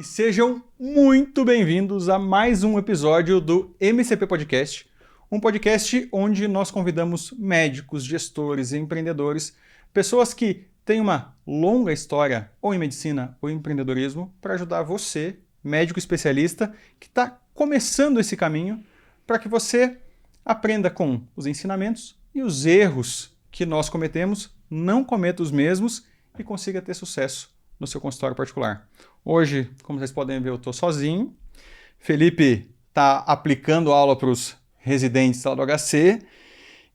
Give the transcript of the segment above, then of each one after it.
E sejam muito bem-vindos a mais um episódio do MCP Podcast, um podcast onde nós convidamos médicos, gestores e empreendedores, pessoas que têm uma longa história ou em medicina ou em empreendedorismo, para ajudar você, médico especialista, que está começando esse caminho, para que você aprenda com os ensinamentos e os erros que nós cometemos, não cometa os mesmos e consiga ter sucesso no seu consultório particular. Hoje, como vocês podem ver, eu estou sozinho. Felipe está aplicando aula para os residentes lá do HC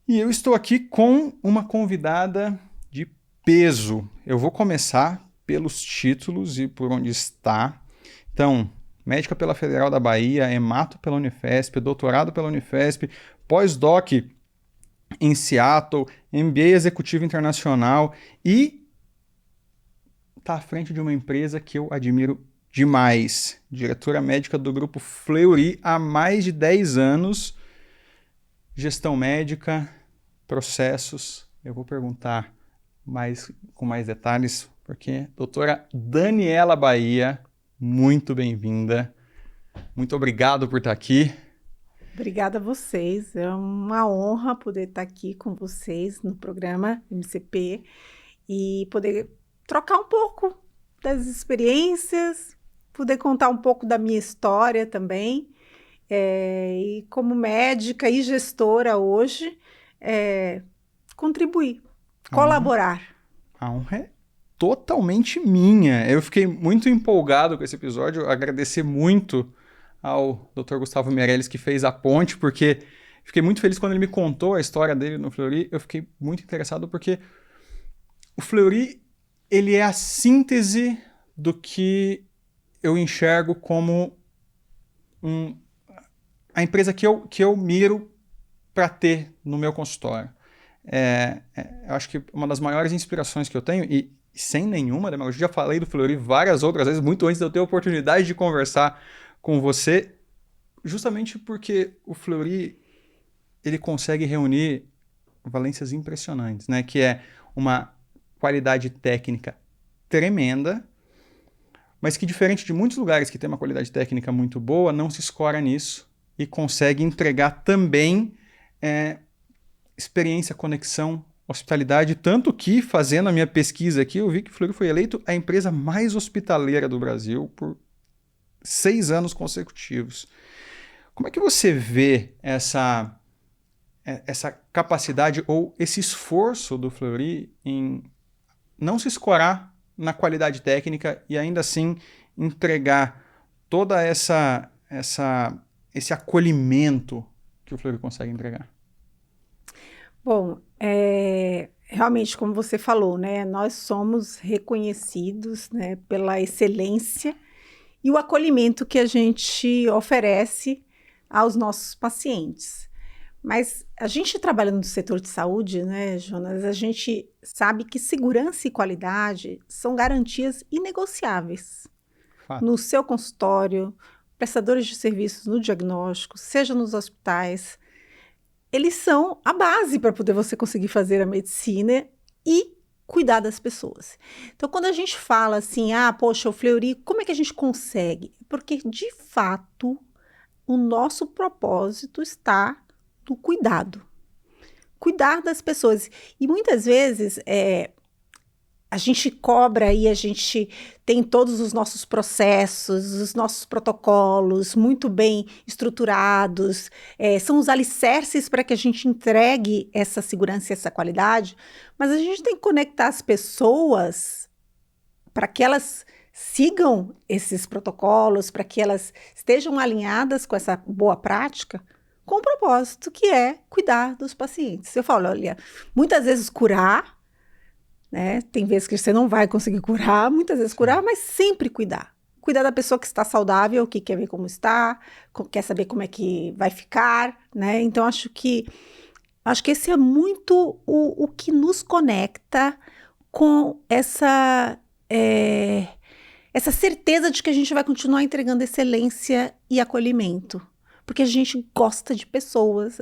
e eu estou aqui com uma convidada de peso. Eu vou começar pelos títulos e por onde está. Então, médica pela Federal da Bahia, hemato pela Unifesp, doutorado pela Unifesp, pós-doc em Seattle, MBA executivo internacional e está à frente de uma empresa que eu admiro demais. Diretora médica do grupo Fleury há mais de 10 anos. Gestão médica, processos. Eu vou perguntar com mais detalhes, porque doutora Daniela Bahia, muito bem-vinda. Muito obrigado por estar aqui. Obrigada a vocês. É uma honra poder estar aqui com vocês no programa MCP e poder trocar um pouco das experiências, poder contar um pouco da minha história também. E como médica e gestora hoje, contribuir, colaborar. A honra é totalmente minha. Eu fiquei muito empolgado com esse episódio, agradecer muito ao Dr. Gustavo Meirelles que fez a ponte, porque fiquei muito feliz quando ele me contou a história dele no Fleury. Eu fiquei muito interessado porque o Fleury, ele é a síntese do que eu enxergo como a empresa que eu miro para ter no meu consultório. Eu acho que uma das maiores inspirações que eu tenho, e sem nenhuma demagogia, já falei do Fleury várias outras vezes, muito antes de eu ter a oportunidade de conversar com você, justamente porque o Fleury ele consegue reunir valências impressionantes, né? Que é uma qualidade técnica tremenda, mas que, diferente de muitos lugares que tem uma qualidade técnica muito boa, não se escora nisso e consegue entregar também experiência, conexão, hospitalidade, tanto que, fazendo a minha pesquisa aqui, eu vi que o Fleury foi eleito a empresa mais hospitaleira do Brasil por 6 anos consecutivos. Como é que você vê essa capacidade ou esse esforço do Fleury em não se escorar na qualidade técnica e ainda assim entregar toda esse acolhimento que o Fleury consegue entregar? Bom, realmente, como você falou, né, nós somos reconhecidos, né, pela excelência e o acolhimento que a gente oferece aos nossos pacientes. Mas a gente trabalhando no setor de saúde, né, Jonas, a gente sabe que segurança e qualidade são garantias inegociáveis. Fato. No seu consultório, prestadores de serviços no diagnóstico, seja nos hospitais, eles são a base para poder você conseguir fazer a medicina e cuidar das pessoas. Então, quando a gente fala assim, poxa, o Fleury, como é que a gente consegue? Porque, de fato, o nosso propósito está no cuidado. Cuidar das pessoas. E muitas vezes a gente cobra e a gente tem todos os nossos processos, os nossos protocolos muito bem estruturados, são os alicerces para que a gente entregue essa segurança e essa qualidade, mas a gente tem que conectar as pessoas para que elas sigam esses protocolos, para que elas estejam alinhadas com essa boa prática, com o propósito que é cuidar dos pacientes. Eu falo, olha, muitas vezes curar, né? Tem vezes que você não vai conseguir curar, muitas vezes curar, mas sempre cuidar. Cuidar da pessoa que está saudável, que quer ver como está, quer saber como é que vai ficar, né? Então, acho que esse é muito o que nos conecta com essa certeza de que a gente vai continuar entregando excelência e acolhimento. Porque a gente gosta de pessoas,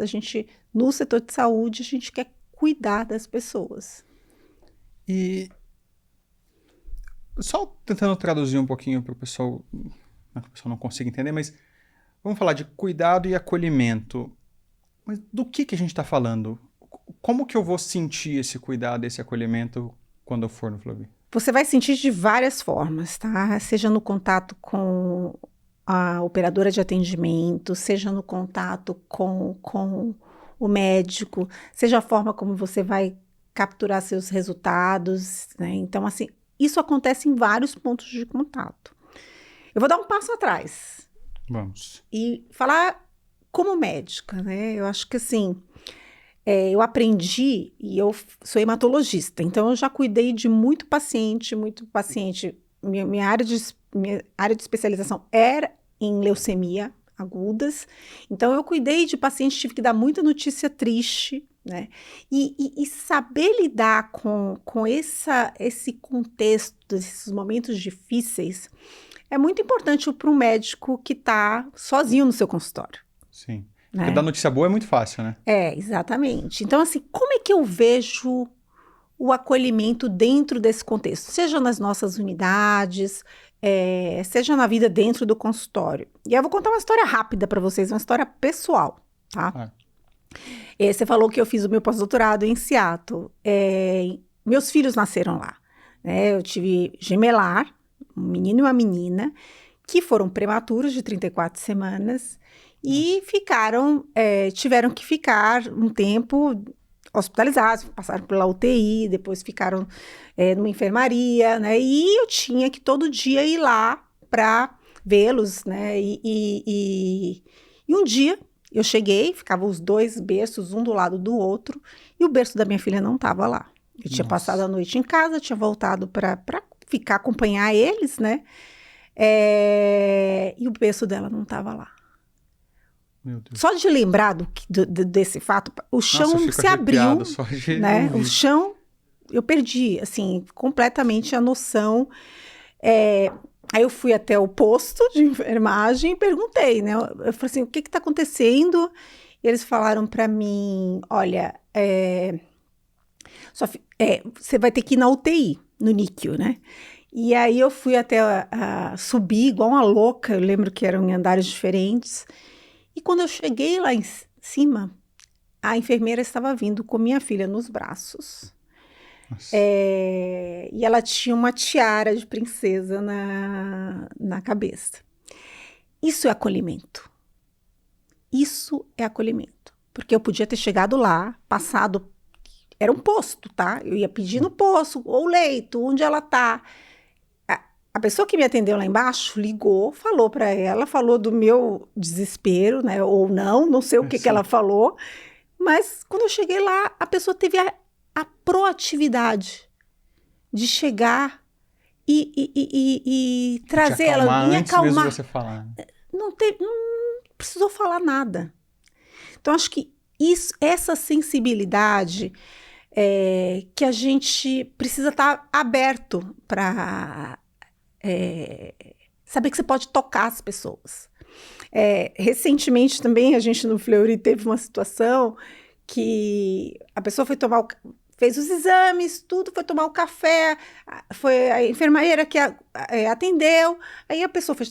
no setor de saúde, a gente quer cuidar das pessoas. E Só tentando traduzir um pouquinho para o pessoal não consiga entender, mas vamos falar de cuidado e acolhimento. Mas do que a gente está falando? Como que eu vou sentir esse cuidado, esse acolhimento quando eu for no Fleury? Você vai sentir de várias formas, tá? Seja no contato com a operadora de atendimento, seja no contato com o médico, seja a forma como você vai capturar seus resultados, né? Então, assim, isso acontece em vários pontos de contato. Eu vou dar um passo atrás. Vamos. E falar como médica, né? Eu acho que, assim, eu aprendi, e eu sou hematologista, então eu já cuidei de muito paciente. Minha área de especialização era em leucemia agudas, então eu cuidei de pacientes, tive que dar muita notícia triste, né? E saber lidar com esse contexto, esses momentos difíceis, é muito importante para um médico que está sozinho no seu consultório. Sim. Né? Porque dar notícia boa é muito fácil, né? Exatamente. Então, assim, como é que eu vejo o acolhimento dentro desse contexto? Seja nas nossas unidades, seja na vida dentro do consultório. E eu vou contar uma história rápida para vocês, uma história pessoal, tá? Você falou que eu fiz o meu pós-doutorado em Seattle. Meus filhos nasceram lá, né? Eu tive gemelar, um menino e uma menina, que foram prematuros de 34 semanas e tiveram que ficar um tempo hospitalizados, passaram pela UTI, depois ficaram numa enfermaria, né? E eu tinha que todo dia ir lá para vê-los, né? E um dia eu cheguei, ficavam os dois berços, um do lado do outro, e o berço da minha filha não estava lá. Eu tinha passado a noite em casa, tinha voltado para ficar, acompanhar eles, né? E o berço dela não estava lá. Meu Deus. Só de lembrar desse fato, o chão se abriu, só de né? ouvir. O chão, eu perdi, assim, completamente a noção. Aí eu fui até o posto de enfermagem e perguntei, né? Eu falei assim, o que está acontecendo? E eles falaram para mim, olha, você vai ter que ir na UTI, no NICU, né? E aí eu fui até subir igual uma louca, eu lembro que eram em andares diferentes. E quando eu cheguei lá em cima, a enfermeira estava vindo com minha filha nos braços. E ela tinha uma tiara de princesa na cabeça. Isso é acolhimento. Isso é acolhimento. Porque eu podia ter chegado lá, passado... Era um posto, tá? Eu ia pedir no posto, ou leito, onde ela tá. A pessoa que me atendeu lá embaixo ligou, falou para ela, falou do meu desespero, né? Ou não sei o que ela falou. Mas quando eu cheguei lá, a pessoa teve a proatividade de chegar e trazer ela, me acalmar. Mesmo você falar. Não precisou falar nada. Então, acho que essa sensibilidade que a gente precisa estar aberto para saber que você pode tocar as pessoas. Recentemente também a gente no Fleury teve uma situação que a pessoa foi fez os exames, tudo, foi tomar o café, foi a enfermeira que atendeu, aí a pessoa foi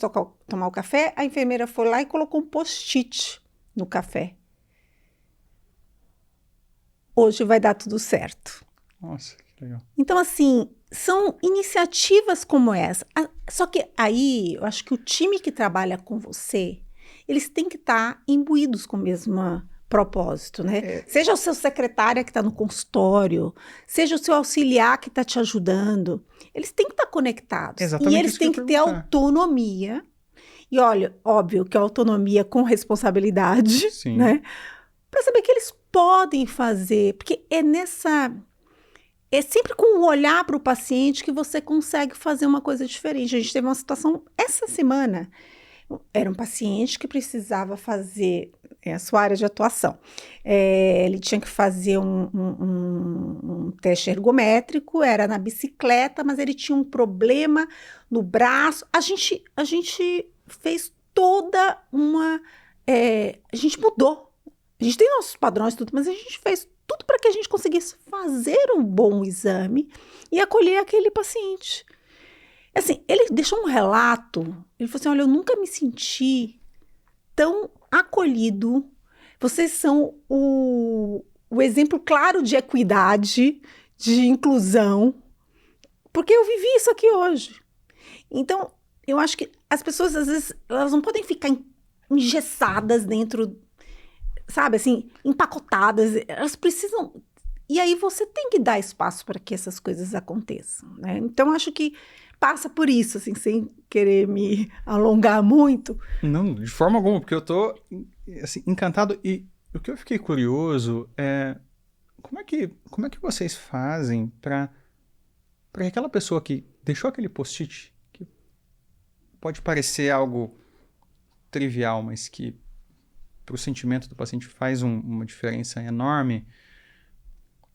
tomar o café, a enfermeira foi lá e colocou um post-it no café. Hoje vai dar tudo certo. Nossa, que legal. Então, assim, são iniciativas como essa. Só que aí, eu acho que o time que trabalha com você, eles têm que estar imbuídos com o mesmo propósito, né? Seja o seu secretário que está no consultório, seja o seu auxiliar que está te ajudando, eles têm que estar conectados. Exatamente. E eles têm que ter autonomia. E olha, óbvio que a autonomia com responsabilidade, sim, né? Para saber que eles podem fazer, porque é sempre com um olhar para o paciente que você consegue fazer uma coisa diferente. A gente teve uma situação essa semana, era um paciente que precisava fazer a sua área de atuação. Ele tinha que fazer um teste ergométrico, era na bicicleta, mas ele tinha um problema no braço. A gente fez toda uma... a gente mudou. A gente tem nossos padrões e tudo, mas a gente fez tudo para que a gente conseguisse fazer um bom exame e acolher aquele paciente. Assim, ele deixou um relato, ele falou assim, olha, eu nunca me senti tão acolhido, vocês são o exemplo claro de equidade, de inclusão, porque eu vivi isso aqui hoje. Então, eu acho que as pessoas, às vezes, elas não podem ficar engessadas dentro, sabe, assim, empacotadas, elas precisam... E aí você tem que dar espaço para que essas coisas aconteçam, né? Então, acho que passa por isso, assim, sem querer me alongar muito. Não, de forma alguma, porque eu tô assim, encantado. E o que eu fiquei curioso é como é que vocês fazem para aquela pessoa que deixou aquele post-it, que pode parecer algo trivial, mas que para o sentimento do paciente faz uma diferença enorme.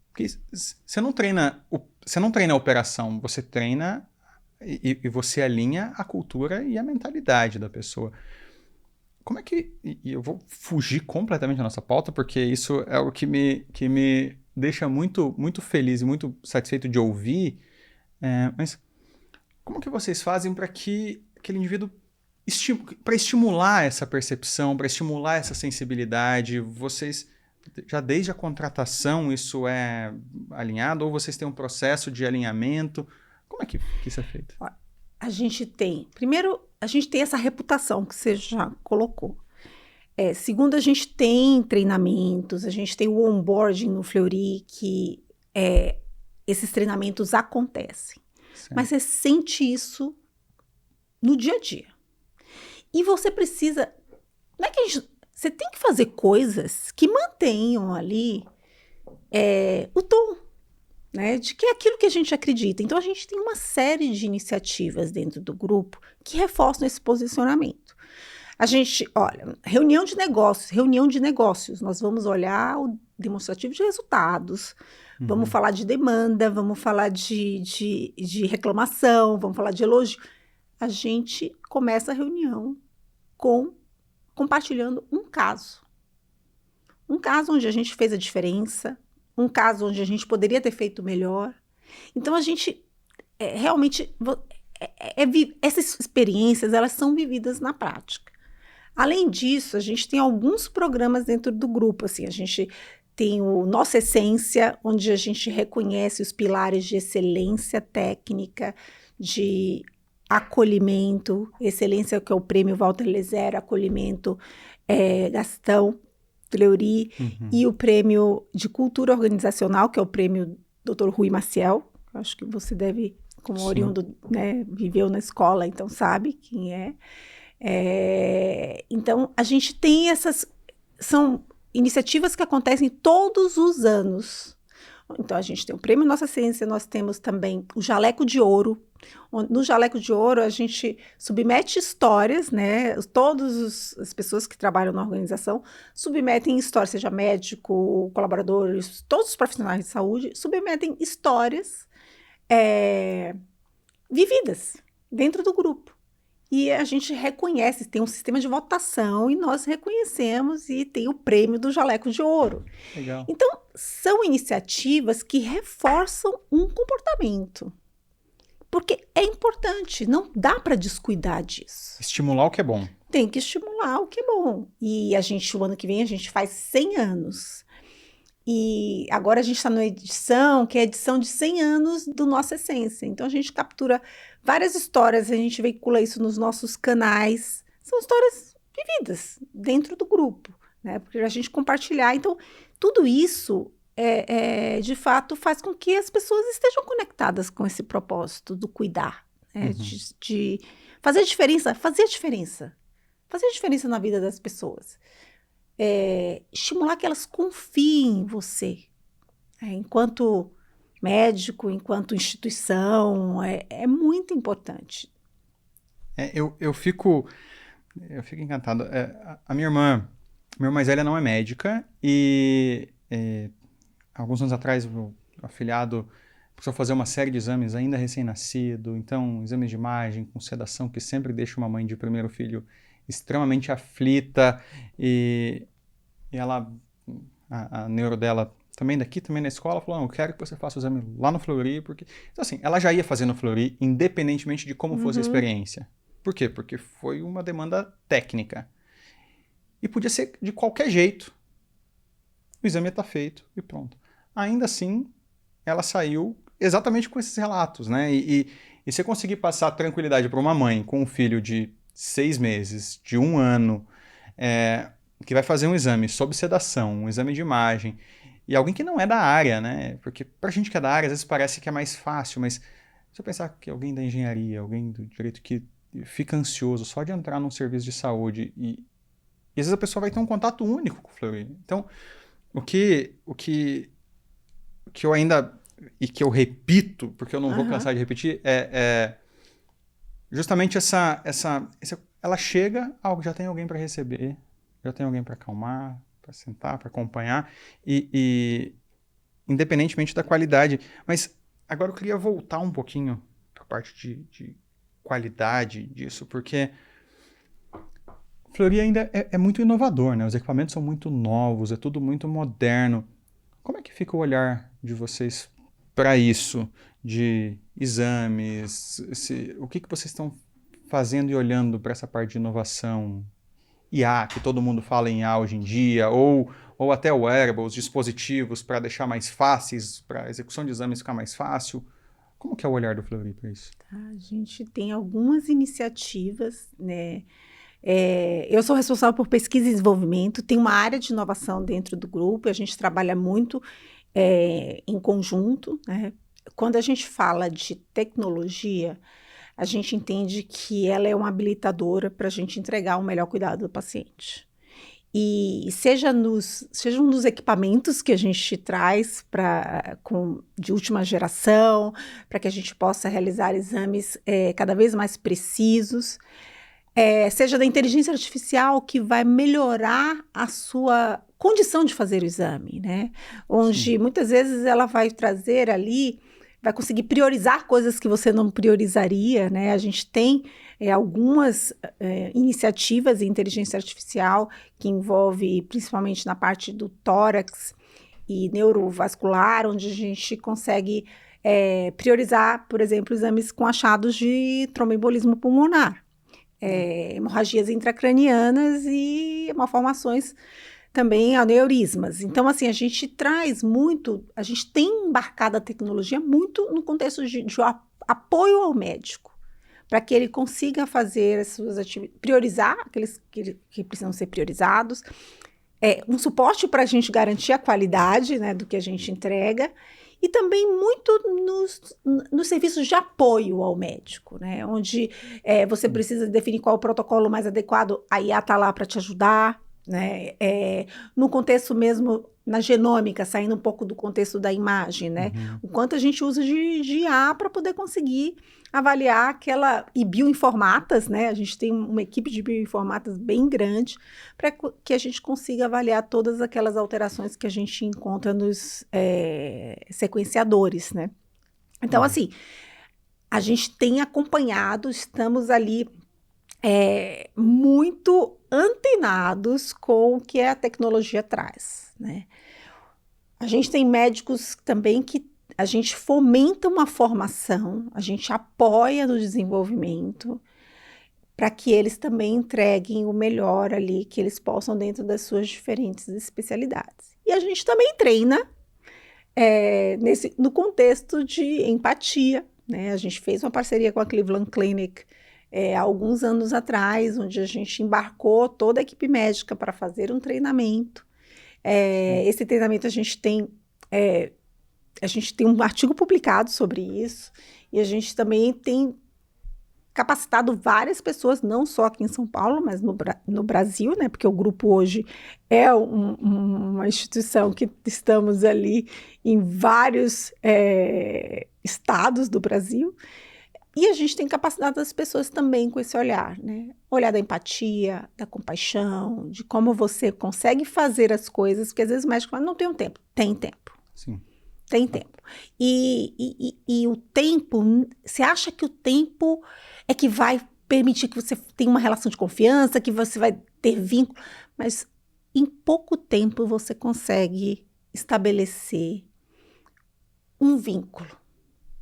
Porque você não treina a operação, você treina e você alinha a cultura e a mentalidade da pessoa. Como é que... E eu vou fugir completamente da nossa pauta, porque isso é o que me deixa muito, muito feliz e muito satisfeito de ouvir. Mas como que vocês fazem para que aquele indivíduo... para estimular essa percepção, para estimular essa sensibilidade, vocês... Já desde a contratação isso é alinhado? Ou vocês têm um processo de alinhamento? Como é que isso é feito? A gente tem, primeiro, a gente tem essa reputação que você já colocou. Segundo, a gente tem treinamentos, a gente tem o onboarding no Fleury, que esses treinamentos acontecem. Certo. Mas você sente isso no dia a dia. E você precisa... Não é que você tem que fazer coisas que mantenham ali o tom, né, de que é aquilo que a gente acredita. Então, a gente tem uma série de iniciativas dentro do grupo que reforçam esse posicionamento. A gente, olha, reunião de negócios, nós vamos olhar o demonstrativo de resultados, vamos falar de demanda, vamos falar de reclamação, vamos falar de elogio. A gente começa a reunião compartilhando um caso onde a gente fez a diferença, um caso onde a gente poderia ter feito melhor. Então, a gente realmente... essas experiências, elas são vividas na prática. Além disso, a gente tem alguns programas dentro do grupo. Assim, a gente tem o Nossa Essência, onde a gente reconhece os pilares de excelência técnica, de acolhimento, excelência, que é o prêmio Walter Lezer, acolhimento Gastão Fleury, e o prêmio de cultura organizacional, que é o prêmio Dr. Rui Maciel. Acho que você deve, como oriundo, né, viveu na escola, então sabe quem é. Então, a gente tem são iniciativas que acontecem todos os anos. Então, a gente tem o Prêmio Nossa Ciência, nós temos também o Jaleco de Ouro. No Jaleco de Ouro, a gente submete histórias, né? Todas as pessoas que trabalham na organização submetem histórias, seja médico, colaboradores, todos os profissionais de saúde, submetem histórias vividas dentro do grupo. E a gente reconhece, tem um sistema de votação e nós reconhecemos e tem o prêmio do Jaleco de Ouro. Legal. Então, são iniciativas que reforçam um comportamento. Porque é importante, não dá para descuidar disso. Estimular o que é bom. Tem que estimular o que é bom. E o ano que vem, a gente faz 100 anos. E agora a gente está numa edição, que é a edição de 100 anos do Nossa Essência. Então, a gente captura várias histórias, a gente veicula isso nos nossos canais. São histórias vividas dentro do grupo, né? Porque a gente compartilhar. Então, tudo isso, de fato, faz com que as pessoas estejam conectadas com esse propósito do cuidar, né? De fazer diferença, fazer diferença na vida das pessoas. Estimular que elas confiem em você, enquanto médico, enquanto instituição, é muito importante. Eu fico encantado. A minha irmã mais velha não é médica e alguns anos atrás o afilhado precisou fazer uma série de exames ainda recém-nascido, então exames de imagem com sedação que sempre deixa uma mãe de primeiro filho extremamente aflita e ela, a neuro dela também daqui, também na escola, falou, não, eu quero que você faça o exame lá no Fleury, porque... Então, assim, ela já ia fazer no Fleury, independentemente de como fosse a experiência. Por quê? Porque foi uma demanda técnica. E podia ser de qualquer jeito. O exame ia estar feito e pronto. Ainda assim, ela saiu exatamente com esses relatos, né? E você conseguir passar tranquilidade para uma mãe com um filho de 6 meses, de 1 ano, que vai fazer um exame sob sedação, um exame de imagem, e alguém que não é da área, né? Porque pra gente que é da área, às vezes parece que é mais fácil, mas se eu pensar que alguém da engenharia, alguém do direito que fica ansioso só de entrar num serviço de saúde e às vezes a pessoa vai ter um contato único com o Fleury. Então, o que eu ainda, e que eu repito, porque eu não vou cansar de repetir, é justamente ela chega, já tem alguém para receber, já tem alguém para acalmar, para sentar, para acompanhar, e independentemente da qualidade. Mas agora eu queria voltar um pouquinho para a parte de qualidade disso, porque Fleury ainda é muito inovador, né? Os equipamentos são muito novos, é tudo muito moderno. Como é que fica o olhar de vocês para isso? De exames, o que vocês estão fazendo e olhando para essa parte de inovação? IA, que todo mundo fala em IA hoje em dia, ou até wearables, dispositivos para deixar mais fáceis, para a execução de exames ficar mais fácil. Como que é o olhar do Fleury para isso? A gente tem algumas iniciativas, né? Eu sou responsável por pesquisa e desenvolvimento, tem uma área de inovação dentro do grupo, a gente trabalha muito em conjunto, né? Quando a gente fala de tecnologia, a gente entende que ela é uma habilitadora para a gente entregar o melhor cuidado do paciente. E sejam nos equipamentos que a gente traz de última geração, para que a gente possa realizar exames cada vez mais precisos, seja da inteligência artificial que vai melhorar a sua condição de fazer o exame, né? Onde muitas vezes ela vai trazer ali, vai conseguir priorizar coisas que você não priorizaria, né? A gente tem algumas iniciativas em inteligência artificial que envolve principalmente na parte do tórax e neurovascular, onde a gente consegue priorizar, por exemplo, exames com achados de tromboembolismo pulmonar. Hemorragias intracranianas e malformações também aneurismas. Então, assim, a gente tem embarcado a tecnologia muito no contexto de apoio ao médico, para que ele consiga fazer as suas atividades, priorizar aqueles que precisam ser priorizados, um suporte para a gente garantir a qualidade, né, do que a gente entrega, e também muito nos serviços de apoio ao médico, né? Onde você precisa definir qual é o protocolo mais adequado, a IA está lá para te ajudar, né? No contexto mesmo, na genômica, saindo um pouco do contexto da imagem, né? O quanto a gente usa de IA para poder conseguir avaliar e bioinformatas, né? A gente tem uma equipe de bioinformatas bem grande para que a gente consiga avaliar todas aquelas alterações que a gente encontra nos sequenciadores, né? Então, assim, a gente tem acompanhado, estamos ali muito antenados com o que a tecnologia traz, né? A gente tem médicos também que a gente fomenta uma formação, a gente apoia no desenvolvimento para que eles também entreguem o melhor ali que eles possam dentro das suas diferentes especialidades. E a gente também treina no contexto de empatia, né? A gente fez uma parceria com a Cleveland Clinic há alguns anos atrás, onde a gente embarcou toda a equipe médica para fazer um treinamento. Esse treinamento a gente tem um artigo publicado sobre isso, e a gente também tem capacitado várias pessoas, não só aqui em São Paulo, mas no Brasil, né? Porque o grupo hoje é uma instituição que estamos ali em vários estados do Brasil. E a gente tem capacitado as pessoas também com esse olhar, né? Olhar da empatia, da compaixão, de como você consegue fazer as coisas, porque às vezes o médico fala, não tenho tempo. Tem tempo. Sim. Tem tempo. E o tempo, você acha que o tempo é que vai permitir que você tenha uma relação de confiança, que você vai ter vínculo, mas em pouco tempo você consegue estabelecer um vínculo,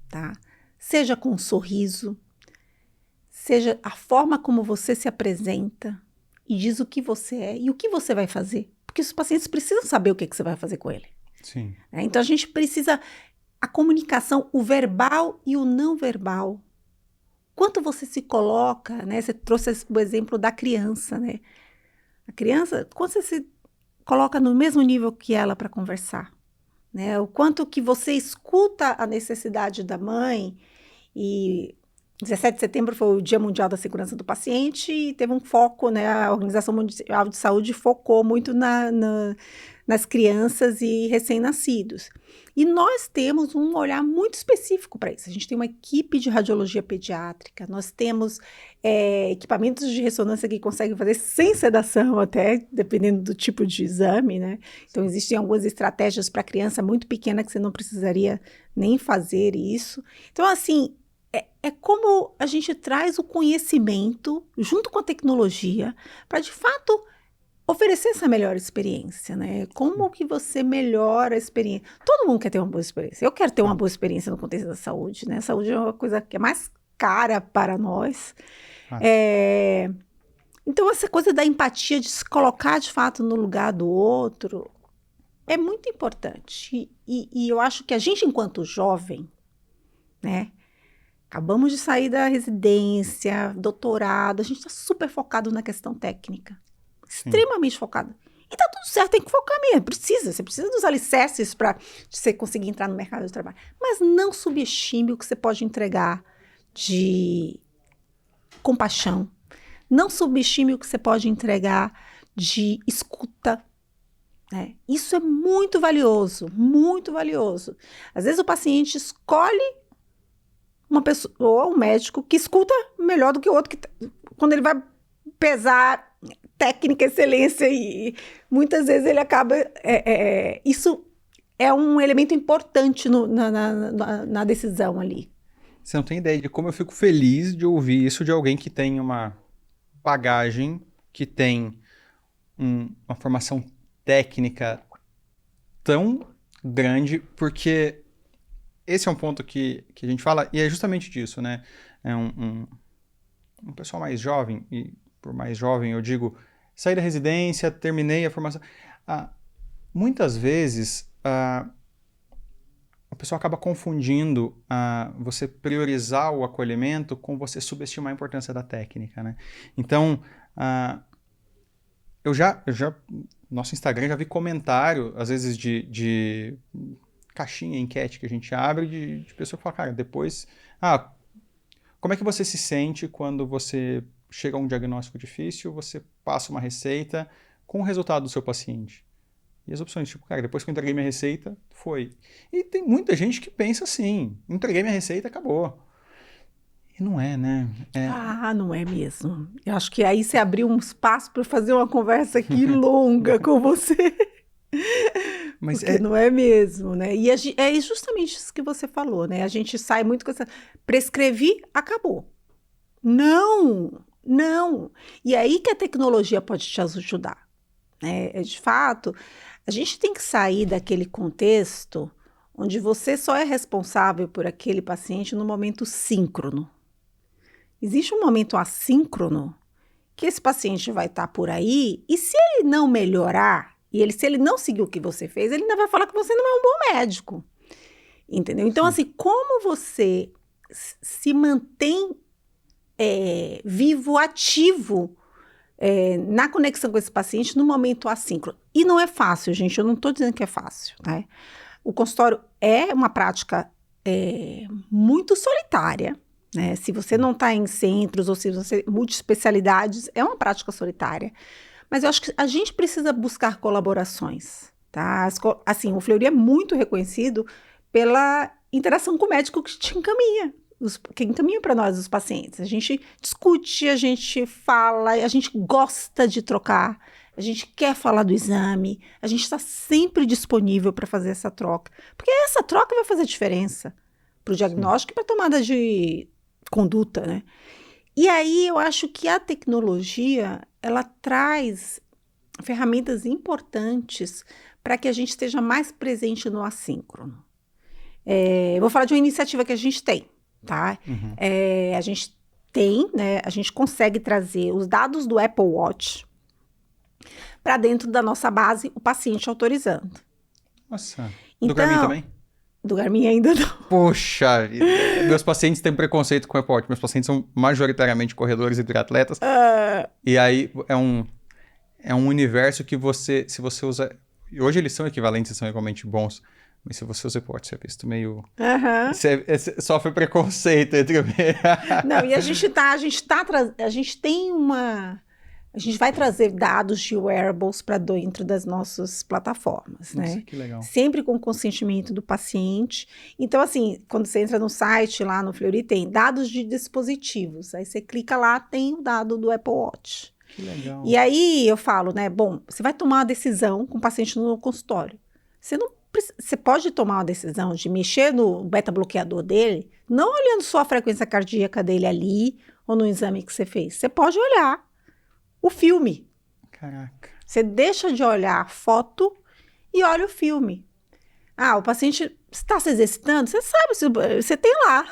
tá? Seja com um sorriso, seja a forma como você se apresenta e diz o que você é e o que você vai fazer. Porque os pacientes precisam saber o que você vai fazer com ele. Sim. Então, a gente precisa... A comunicação, o verbal e o não verbal. Quanto você se coloca, né? Você trouxe o exemplo da criança, né? A criança, quando você se coloca no mesmo nível que ela para conversar, né? O quanto que você escuta a necessidade da mãe. E 17 de setembro foi o Dia Mundial da Segurança do Paciente e teve um foco, né? A Organização Mundial de Saúde focou muito nas crianças e recém-nascidos. E nós temos um olhar muito específico para isso. A gente tem uma equipe de radiologia pediátrica, nós temos equipamentos de ressonância que conseguem fazer sem sedação até, dependendo do tipo de exame, né? Então, existem algumas estratégias para criança muito pequena que você não precisaria nem fazer isso. Então, assim, é como a gente traz o conhecimento junto com a tecnologia para, de fato, oferecer essa melhor experiência, né? Como que você melhora a experiência? Todo mundo quer ter uma boa experiência. Eu quero ter uma boa experiência no contexto da saúde, né? A saúde é uma coisa que é mais cara para nós. Então, essa coisa da empatia, de se colocar, de fato, no lugar do outro, é muito importante. E eu acho que a gente, enquanto jovem, né? Acabamos de sair da residência, doutorado, a gente está super focado na questão técnica. Extremamente focado. E tá tudo certo, tem que focar mesmo. Você precisa dos alicerces para você conseguir entrar no mercado de trabalho. Mas não subestime o que você pode entregar de compaixão. Não subestime o que você pode entregar de escuta. Né? Isso é muito valioso, muito valioso. Às vezes o paciente escolhe uma pessoa, ou um médico que escuta melhor do que o outro, quando ele vai pesar técnica, excelência, e muitas vezes ele acaba... isso é um elemento importante na decisão ali. Você não tem ideia de como eu fico feliz de ouvir isso de alguém que tem uma bagagem, que tem uma formação técnica tão grande, porque esse é um ponto que a gente fala, e é justamente disso, né? É um pessoal mais jovem, e por mais jovem eu digo, saí da residência, terminei a formação. Muitas vezes a pessoa acaba confundindo você priorizar o acolhimento com você subestimar a importância da técnica, né? Então, eu já nosso Instagram já vi comentário, às vezes de caixinha, enquete que a gente abre de pessoa que fala, cara, depois... como é que você se sente quando você chega a um diagnóstico difícil, você passa uma receita com o resultado do seu paciente? E as opções, tipo, cara, depois que eu entreguei minha receita, foi. E tem muita gente que pensa assim, entreguei minha receita, acabou. E não é, né? Não é mesmo. Eu acho que aí você abriu um espaço para fazer uma conversa aqui longa com você. Mas porque não é mesmo, né? E é justamente isso que você falou, né? A gente sai muito com essa... Prescrevi, acabou. Não! E aí que a tecnologia pode te ajudar. Né? De fato, a gente tem que sair daquele contexto onde você só é responsável por aquele paciente no momento síncrono. Existe um momento assíncrono que esse paciente vai estar por aí e se ele não melhorar, se ele não seguir o que você fez, ele ainda vai falar que você não é um bom médico. Entendeu? Então, assim, como você se mantém vivo, ativo na conexão com esse paciente no momento assíncrono? E não é fácil, gente, eu não estou dizendo que é fácil, né? O consultório é uma prática muito solitária, né? Se você não está em centros ou se você multiespecialidades, é uma prática solitária. Mas eu acho que a gente precisa buscar colaborações, tá? Assim, o Fleury é muito reconhecido pela interação com o médico que te encaminha, que encaminha para nós os pacientes. A gente discute, a gente fala, a gente gosta de trocar, a gente quer falar do exame, a gente está sempre disponível para fazer essa troca, porque essa troca vai fazer diferença para o diagnóstico e para a tomada de conduta, né? E aí eu acho que a tecnologia, ela traz ferramentas importantes para que a gente esteja mais presente no assíncrono. Eu vou falar de uma iniciativa que a gente tem, tá? Uhum. A gente tem, né? A gente consegue trazer os dados do Apple Watch para dentro da nossa base, o paciente autorizando. Nossa. Então, Do Garmin também? Do Garmin ainda não. Poxa, meus pacientes têm preconceito com o Apple Watch. Meus pacientes são majoritariamente corredores e triatletas. E aí é um universo que se você usa... Hoje eles são equivalentes, são igualmente bons. Mas se você usa Apple Watch, você é visto meio... Você sofre preconceito entre... Não, e a gente vai trazer dados de wearables para dentro das nossas plataformas, Nossa, né? que legal. Sempre com consentimento do paciente. Então, assim, quando você entra no site, lá no Fleury, tem dados de dispositivos. Aí você clica lá, tem o dado do Apple Watch. Que legal. E aí eu falo, né? Bom, você vai tomar uma decisão com o paciente no consultório. Você pode tomar uma decisão de mexer no beta-bloqueador dele, não olhando só a frequência cardíaca dele ali, ou no exame que você fez. Você pode olhar o filme. Caraca. Você deixa de olhar a foto e olha o filme. O paciente está se exercitando, você sabe, você tem lá,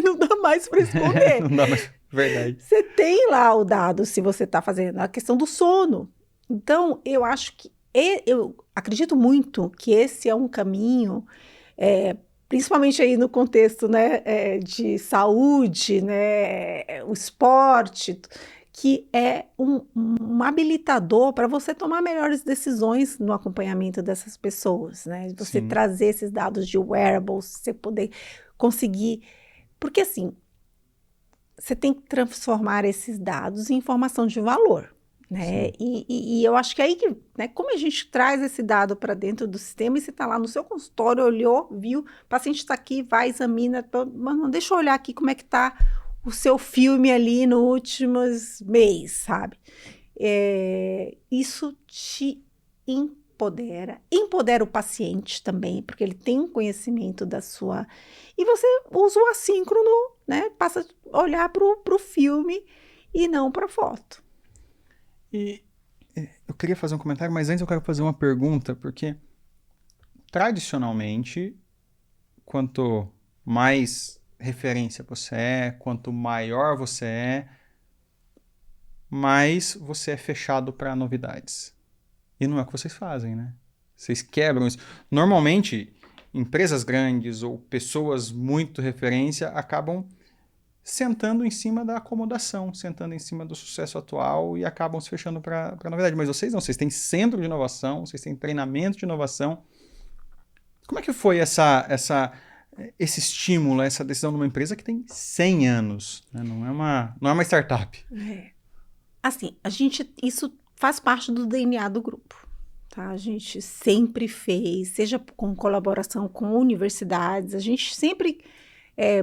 não dá mais para esconder. Não dá mais, verdade. Você tem lá o dado se você está fazendo a questão do sono. Então, eu acho que, eu acredito muito que esse é um caminho, principalmente aí no contexto, né, de saúde, né, o esporte, que é um habilitador para você tomar melhores decisões no acompanhamento dessas pessoas, né? Você Sim. trazer esses dados de wearables, você poder conseguir... Porque, assim, você tem que transformar esses dados em informação de valor, né? E eu acho que aí que, né, como a gente traz esse dado para dentro do sistema e você está lá no seu consultório, olhou, viu, o paciente está aqui, vai, examina, mas não deixa eu olhar aqui como é que está o seu filme ali no últimos mês, sabe? Isso te empodera o paciente também, porque ele tem um conhecimento da sua... E você usa o assíncrono, né? Passa a olhar para o filme e não para a foto. E eu queria fazer um comentário, mas antes eu quero fazer uma pergunta, porque tradicionalmente, quanto mais referência você é, quanto maior você é, mais você é fechado para novidades. E não é o que vocês fazem, né? Vocês quebram isso. Normalmente, empresas grandes ou pessoas muito referência acabam sentando em cima da acomodação, sentando em cima do sucesso atual e acabam se fechando para novidade. Mas vocês não, vocês têm centro de inovação, vocês têm treinamento de inovação. Como é que foi esse estímulo, essa decisão numa empresa que tem 100 anos? Né? Não é uma startup. Assim, isso faz parte do DNA do grupo. Tá? A gente sempre fez, seja com colaboração com universidades, a gente sempre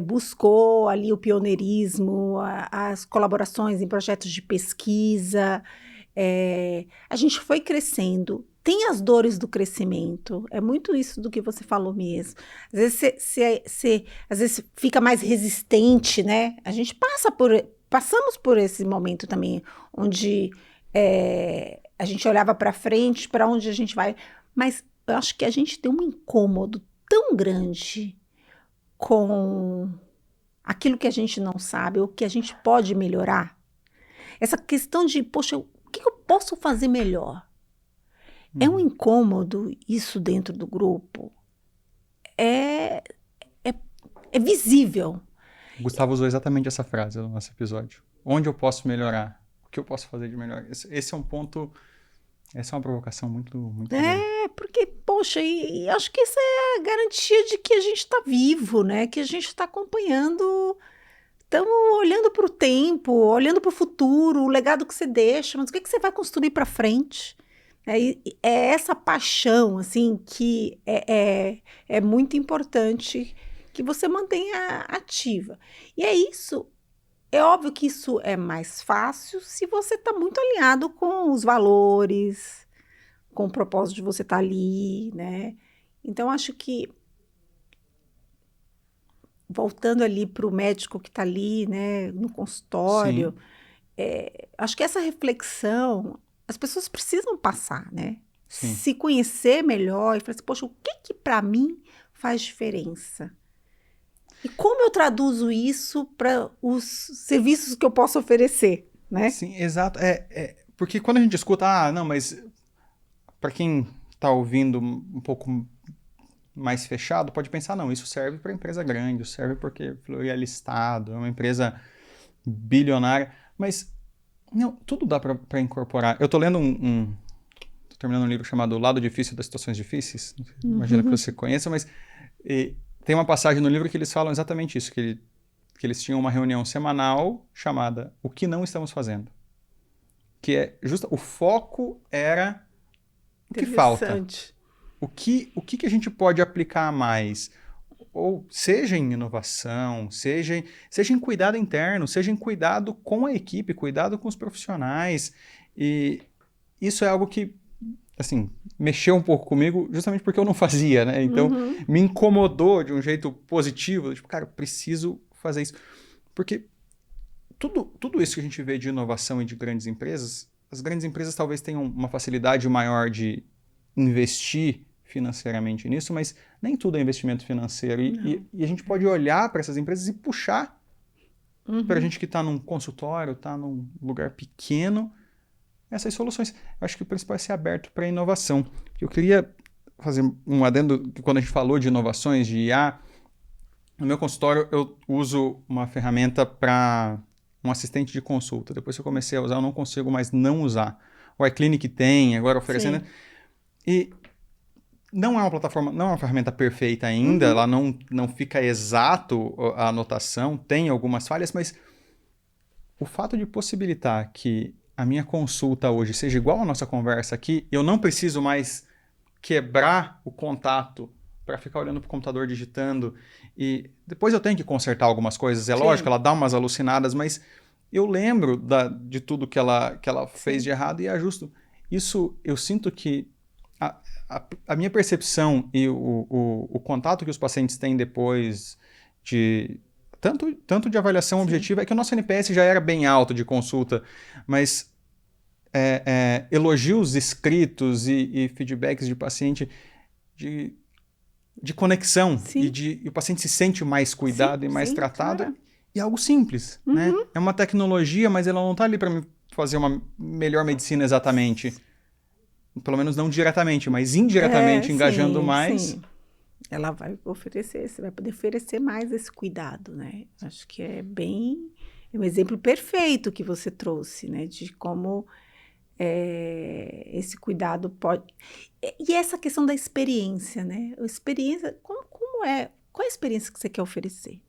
buscou ali o pioneirismo, as colaborações em projetos de pesquisa. A gente foi crescendo. Tem as dores do crescimento, é muito isso do que você falou mesmo. Às vezes às vezes fica mais resistente, né? A gente passamos por esse momento também, onde a gente olhava para frente, para onde a gente vai. Mas eu acho que a gente tem um incômodo tão grande com aquilo que a gente não sabe, ou que a gente pode melhorar. Essa questão de, poxa, o que eu posso fazer melhor? É um incômodo isso dentro do grupo. É visível. O Gustavo usou exatamente essa frase no nosso episódio. Onde eu posso melhorar? O que eu posso fazer de melhor? Esse é um ponto... Essa é uma provocação muito grande. Porque, poxa, e acho que essa é a garantia de que a gente está vivo, né? Que a gente está acompanhando, estamos olhando para o tempo, olhando para o futuro, o legado que você deixa, mas o que você vai construir para frente? É essa paixão, assim, que é muito importante que você mantenha ativa. E isso... É óbvio que isso é mais fácil se você está muito alinhado com os valores, com o propósito de você estar ali, né? Então, acho que, voltando ali para o médico que está ali, né, no consultório, acho que essa reflexão as pessoas precisam passar, né? Sim. se conhecer melhor e falar assim, poxa, o que para mim faz diferença? E como eu traduzo isso para os serviços que eu posso oferecer, né? Sim, exato. Porque quando a gente escuta, não, mas para quem está ouvindo um pouco mais fechado, pode pensar, não, isso serve para empresa grande, isso serve porque Fleury é listado, é uma empresa bilionária, mas não, tudo dá para incorporar. Eu estou lendo tô terminando um livro chamado O Lado Difícil das Situações Difíceis, imagino que você conheça, mas tem uma passagem no livro que eles falam exatamente isso, que eles tinham uma reunião semanal chamada O que não estamos fazendo. Que é justo, o foco era o que falta. Interessante. O que a gente pode aplicar mais? Ou seja em inovação, seja em cuidado interno, seja em cuidado com a equipe, cuidado com os profissionais. E isso é algo que, assim, mexeu um pouco comigo, justamente porque eu não fazia, né? Então, me incomodou de um jeito positivo. Tipo, cara, eu preciso fazer isso. Porque tudo isso que a gente vê de inovação e de grandes empresas, as grandes empresas talvez tenham uma facilidade maior de investir financeiramente nisso, mas nem tudo é investimento financeiro. E a gente pode olhar para essas empresas e puxar para a gente que está num consultório, está num lugar pequeno, essas soluções. Eu acho que o principal é ser aberto para a inovação. Eu queria fazer um adendo, que quando a gente falou de inovações, de IA, no meu consultório eu uso uma ferramenta para um assistente de consulta. Depois que eu comecei a usar, eu não consigo mais não usar. O iClinic tem, agora oferecendo. Sim. E não é uma plataforma, não é uma ferramenta perfeita ainda, ela não fica exato a anotação, tem algumas falhas, mas o fato de possibilitar que a minha consulta hoje seja igual à nossa conversa aqui, eu não preciso mais quebrar o contato para ficar olhando para o computador digitando, e depois eu tenho que consertar algumas coisas, é Sim. lógico, ela dá umas alucinadas, mas eu lembro de tudo que ela fez de errado e ajusto. Isso, eu sinto que a minha percepção e o contato que os pacientes têm depois de tanto de avaliação objetiva, é que o nosso NPS já era bem alto de consulta, mas elogios escritos e feedbacks de paciente de conexão e o paciente se sente mais cuidado e mais tratado. Claro. E é algo simples, né? É uma tecnologia, mas ela não está ali para me fazer uma melhor medicina exatamente. Pelo menos não diretamente, mas indiretamente engajando mais. Sim. Ela vai oferecer, você vai poder oferecer mais esse cuidado, né? Acho que é um exemplo perfeito que você trouxe, né? De como esse cuidado pode... E essa questão da experiência, né? A experiência, qual é a experiência que você quer oferecer?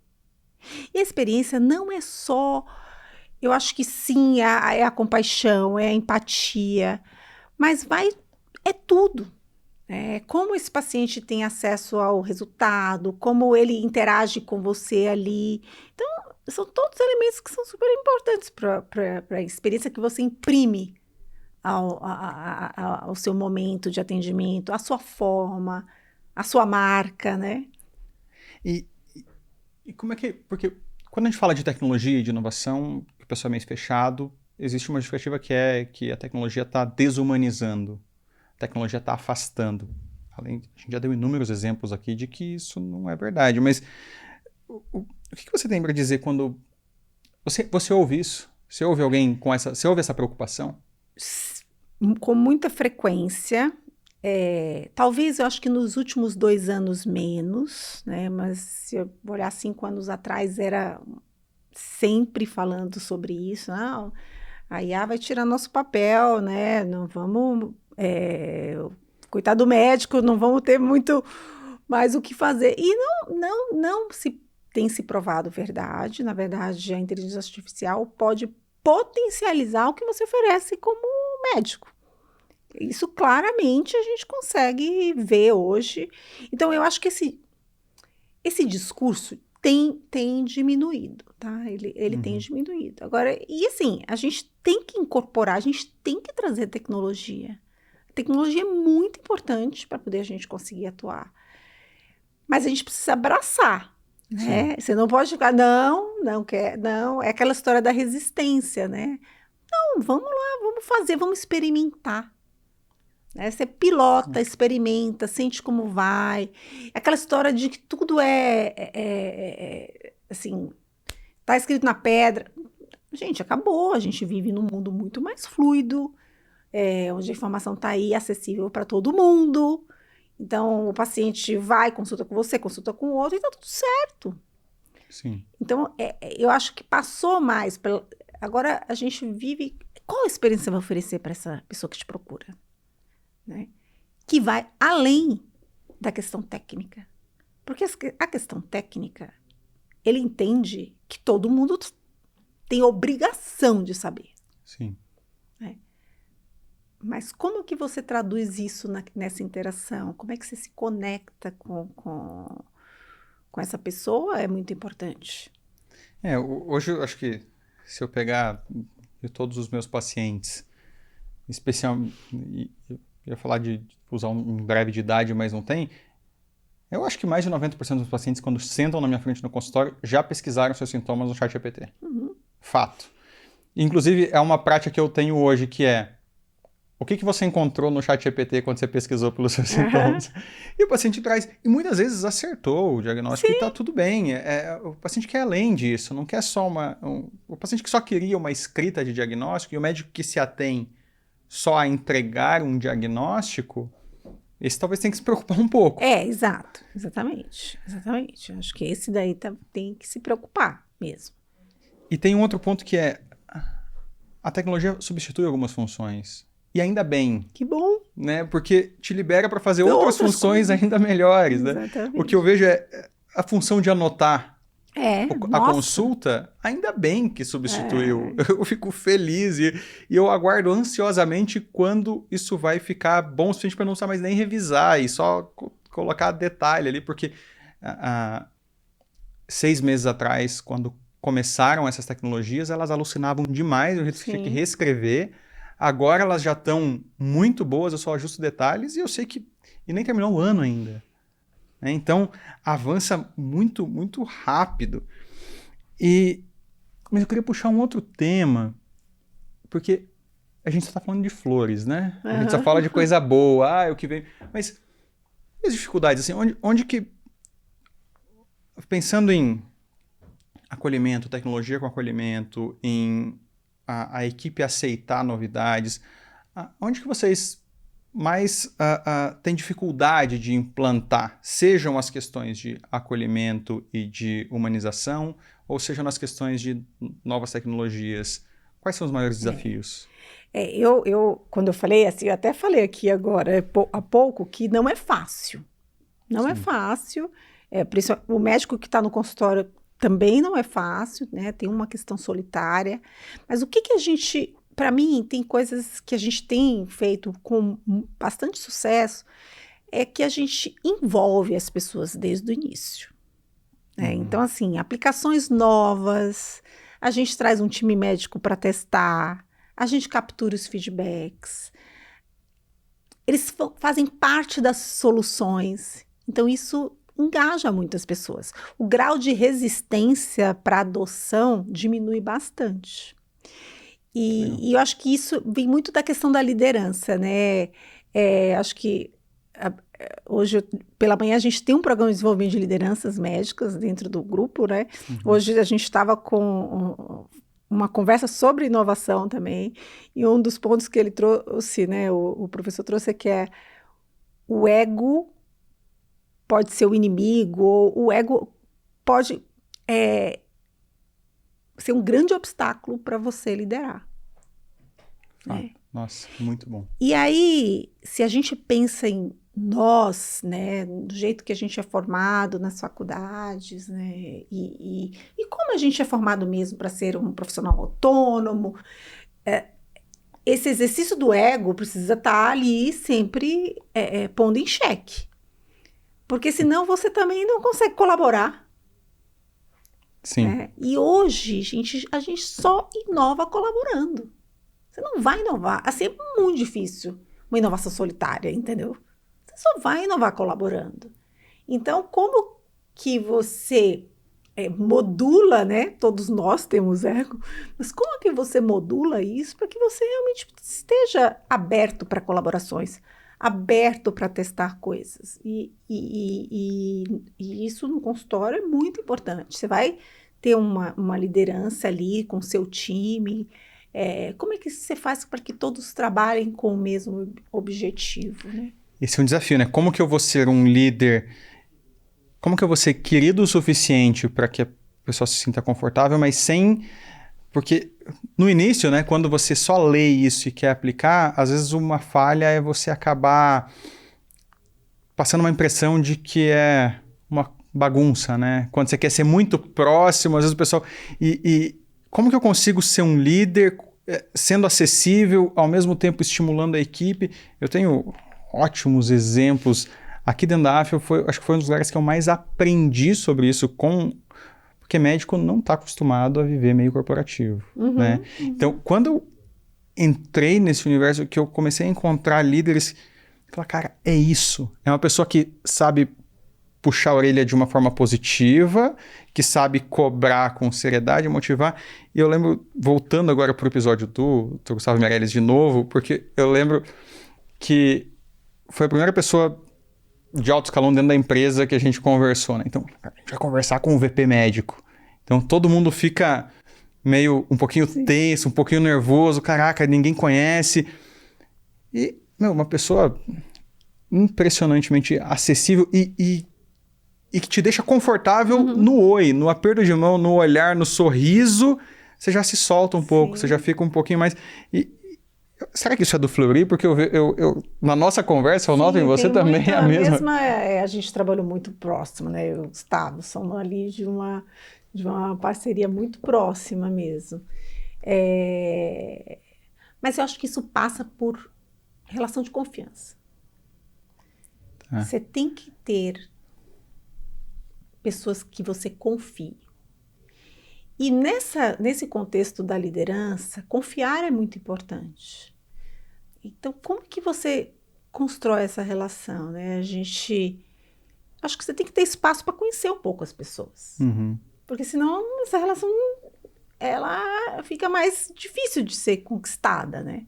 E a experiência não é só... Eu acho que sim, é a compaixão, é a empatia, mas é tudo. Como esse paciente tem acesso ao resultado, como ele interage com você ali. Então, são todos elementos que são super importantes para a experiência que você imprime ao seu momento de atendimento, a sua forma, a sua marca, né? E como é que... Porque quando a gente fala de tecnologia e de inovação, o pessoal é meio fechado, existe uma justificativa que é que a tecnologia está desumanizando, a tecnologia está afastando. A gente já deu inúmeros exemplos aqui de que isso não é verdade, mas o que você tem para dizer quando você ouve isso? Você ouve alguém você ouve essa preocupação? Com muita frequência. Talvez eu acho que nos últimos 2 anos menos, né? Mas se eu olhar 5 anos atrás, era sempre falando sobre isso. Não, a IA vai tirar nosso papel, né? Não vamos... coitado do médico, não vamos ter muito mais o que fazer. E não tem se provado verdade. Na verdade, a inteligência artificial pode potencializar o que você oferece como médico. Isso claramente a gente consegue ver hoje. Então, eu acho que esse discurso tem diminuído, tá? Ele tem diminuído. Agora, e assim, a gente tem que incorporar, a gente tem que trazer tecnologia. A tecnologia é muito importante para poder a gente conseguir atuar. Mas a gente precisa abraçar, né? Você não pode ficar, não quer, não. É aquela história da resistência, né? Não, vamos lá, vamos fazer, vamos experimentar. né? Você pilota, experimenta, sente como vai. Aquela história de que tudo assim, tá escrito na pedra. Gente, acabou. A gente vive num mundo muito mais fluido, onde a informação está aí acessível para todo mundo. Então, o paciente vai, consulta com você, consulta com o outro e tá tudo certo. Sim. Então, eu acho que passou mais. Agora, a gente vive... Qual experiência você vai oferecer para essa pessoa que te procura? Né? Que vai além da questão técnica. Porque a questão técnica, ele entende que todo mundo tem obrigação de saber. Sim. Mas como que você traduz isso nessa interação? Como é que você se conecta com essa pessoa? É muito importante. Hoje eu acho que se eu pegar de todos os meus pacientes, eu ia falar de usar um breve de idade, mas não tem. Eu acho que mais de 90% dos pacientes, quando sentam na minha frente no consultório, já pesquisaram seus sintomas no ChatGPT. Uhum. Fato. Inclusive, é uma prática que eu tenho hoje, que é: o que você encontrou no ChatGPT quando você pesquisou pelos seus sintomas? E o paciente traz, e muitas vezes acertou o diagnóstico. Sim. E está tudo bem. O paciente quer além disso, não quer só o paciente que só queria uma escrita de diagnóstico, e o médico que se atém só a entregar um diagnóstico, esse talvez tenha que se preocupar um pouco. Exato. Exatamente. Acho que esse daí tem que se preocupar mesmo. E tem um outro ponto que é: a tecnologia substitui algumas funções. E ainda bem. Que bom. Né? Porque te libera para fazer outras funções coisas ainda melhores. Né? O que eu vejo é a função de anotar a consulta, ainda bem que substituiu. Eu fico feliz e eu aguardo ansiosamente quando isso vai ficar bom o suficiente para não precisar mais nem revisar e só colocar detalhe ali, porque 6 meses atrás, quando começaram essas tecnologias, elas alucinavam demais, a gente tinha que reescrever. Agora elas já estão muito boas, eu só ajusto detalhes e eu sei que... E nem terminou o ano ainda. Né? Então, avança muito, muito rápido. Mas eu queria puxar um outro tema, porque a gente só está falando de flores, né? A gente só fala de coisa boa, o que vem... Mas e as dificuldades, assim, onde que... Pensando em acolhimento, tecnologia com acolhimento, em a equipe aceitar novidades, onde que vocês mais têm dificuldade de implantar, sejam as questões de acolhimento e de humanização, ou sejam nas questões de novas tecnologias? Quais são os maiores desafios? Quando eu falei assim, eu até falei aqui agora, há pouco, que não é fácil. Não é fácil. Por isso, o médico que está no consultório também não é fácil, né? Tem uma questão solitária. Mas o que a gente... Para mim, tem coisas que a gente tem feito com bastante sucesso, é que a gente envolve as pessoas desde o início. Né? Então, assim, aplicações novas, a gente traz um time médico para testar, a gente captura os feedbacks, eles fazem parte das soluções. Então, isso engaja muitas pessoas. O grau de resistência para adoção diminui bastante. E eu acho que isso vem muito da questão da liderança, né? Acho que hoje, pela manhã, a gente tem um programa de desenvolvimento de lideranças médicas dentro do grupo, né? Hoje a gente estava com uma conversa sobre inovação também, e um dos pontos que ele trouxe, né, o professor trouxe, é que o ego pode ser o inimigo, ou o ego pode ser um grande obstáculo para você liderar. Né? Nossa, muito bom. E aí, se a gente pensa em nós, né, do jeito que a gente é formado nas faculdades, né, e como a gente é formado mesmo para ser um profissional autônomo, esse exercício do ego precisa estar ali sempre pondo em xeque. Porque senão você também não consegue colaborar. Sim. Né? E hoje, a gente só inova colaborando. Você não vai inovar. Assim, é muito difícil uma inovação solitária, entendeu? Você só vai inovar colaborando. Então, como que você modula, né? Todos nós temos ego, mas como que você modula isso para que você realmente esteja aberto para colaborações? aberto para testar coisas. E isso no consultório é muito importante. Você vai ter uma liderança ali com o seu time. Como é que você faz para que todos trabalhem com o mesmo objetivo, né? Esse é um desafio, né? Como que eu vou ser um líder? Como que eu vou ser querido o suficiente para que a pessoa se sinta confortável, mas sem... Porque no início, né, quando você só lê isso e quer aplicar, às vezes uma falha é você acabar passando uma impressão de que é uma bagunça, né? Quando você quer ser muito próximo, às vezes o pessoal... E como que eu consigo ser um líder sendo acessível, ao mesmo tempo estimulando a equipe? Eu tenho ótimos exemplos. Aqui dentro da AFIA, acho que foi um dos lugares que eu mais aprendi sobre isso, porque médico não está acostumado a viver meio corporativo, né? Então, quando eu entrei nesse universo, que eu comecei a encontrar líderes, eu falei, cara, é isso. É uma pessoa que sabe puxar a orelha de uma forma positiva, que sabe cobrar com seriedade, motivar. E eu lembro, voltando agora para o episódio do Gustavo Meirelles de novo, porque eu lembro que foi a primeira pessoa de alto escalão dentro da empresa que a gente conversou, né? Então, a gente vai conversar com o VP médico. Então, todo mundo fica meio um pouquinho tenso, um pouquinho nervoso. Caraca, ninguém conhece. E, uma pessoa impressionantemente acessível e que te deixa confortável no oi, no aperto de mão, no olhar, no sorriso. Você já se solta um pouco, você já fica um pouquinho mais... Será que isso é do Fleury? Porque eu na nossa conversa, eu noto em você também a mesma. A gente trabalhou muito próximo, né? Eu e o Gustavo somos ali de uma parceria muito próxima mesmo. Mas eu acho que isso passa por relação de confiança. Você tem que ter pessoas que você confie. E nesse contexto da liderança, confiar é muito importante. Então, como que você constrói essa relação, né? Acho que você tem que ter espaço para conhecer um pouco as pessoas. Porque senão essa relação, ela fica mais difícil de ser conquistada, né?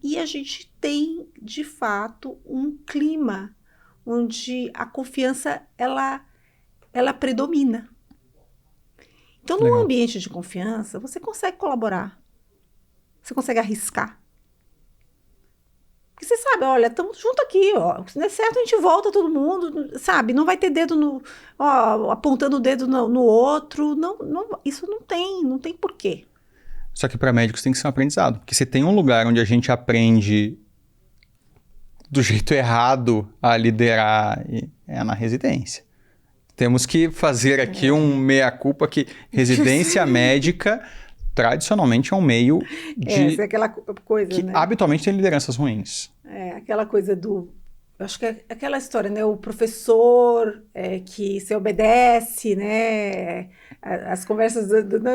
E a gente tem, de fato, um clima onde a confiança, ela predomina. Então, num ambiente de confiança, você consegue colaborar. Você consegue arriscar. Porque você sabe, olha, estamos juntos aqui, ó. Se não é certo, a gente volta todo mundo, sabe? Não vai ter dedo apontando o dedo no outro. Não, isso não tem porquê. Só que para médicos tem que ser um aprendizado. Porque se tem um lugar onde a gente aprende do jeito errado a liderar, é na residência. Temos que fazer aqui um meia-culpa que residência médica tradicionalmente é um meio de... é aquela coisa, que né? habitualmente tem lideranças ruins. Aquela coisa acho que é aquela história, né? O professor que se obedece, né? As conversas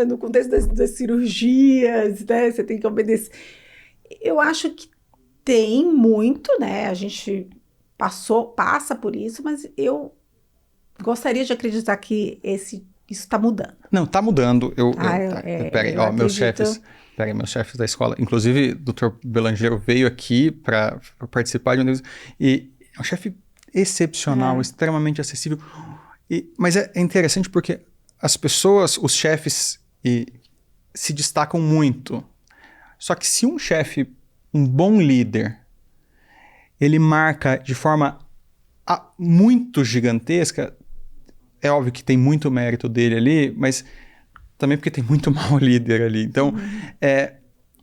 no contexto das cirurgias, né? Você tem que obedecer. Eu acho que tem muito, né? A gente passa por isso, mas eu gostaria de acreditar que isso está mudando. Não, está mudando. Peraí, meus chefes da escola, inclusive o Dr. Belangeiro veio aqui para participar de um deles, e é um chefe excepcional, extremamente acessível. Mas é interessante porque as pessoas, os chefes, se destacam muito. Só que se um chefe, um bom líder, ele marca de forma muito gigantesca, é óbvio que tem muito mérito dele ali, mas também porque tem muito mau líder ali. Então,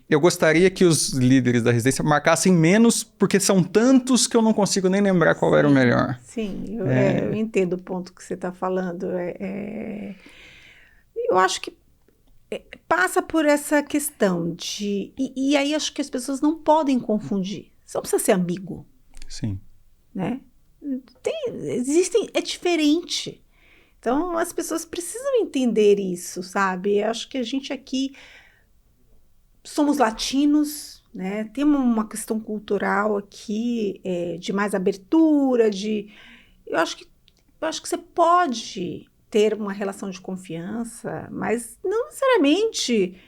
eu gostaria que os líderes da residência marcassem menos, porque são tantos que eu não consigo nem lembrar qual era o melhor. Sim, eu entendo o ponto que você está falando. Eu acho que passa por essa questão de... E aí acho que as pessoas não podem confundir. Você não precisa ser amigo. Sim. Né? É diferente. Então, as pessoas precisam entender isso, sabe? Eu acho que a gente aqui somos latinos, né? Temos uma questão cultural aqui de mais abertura, eu acho que você pode ter uma relação de confiança, mas não necessariamente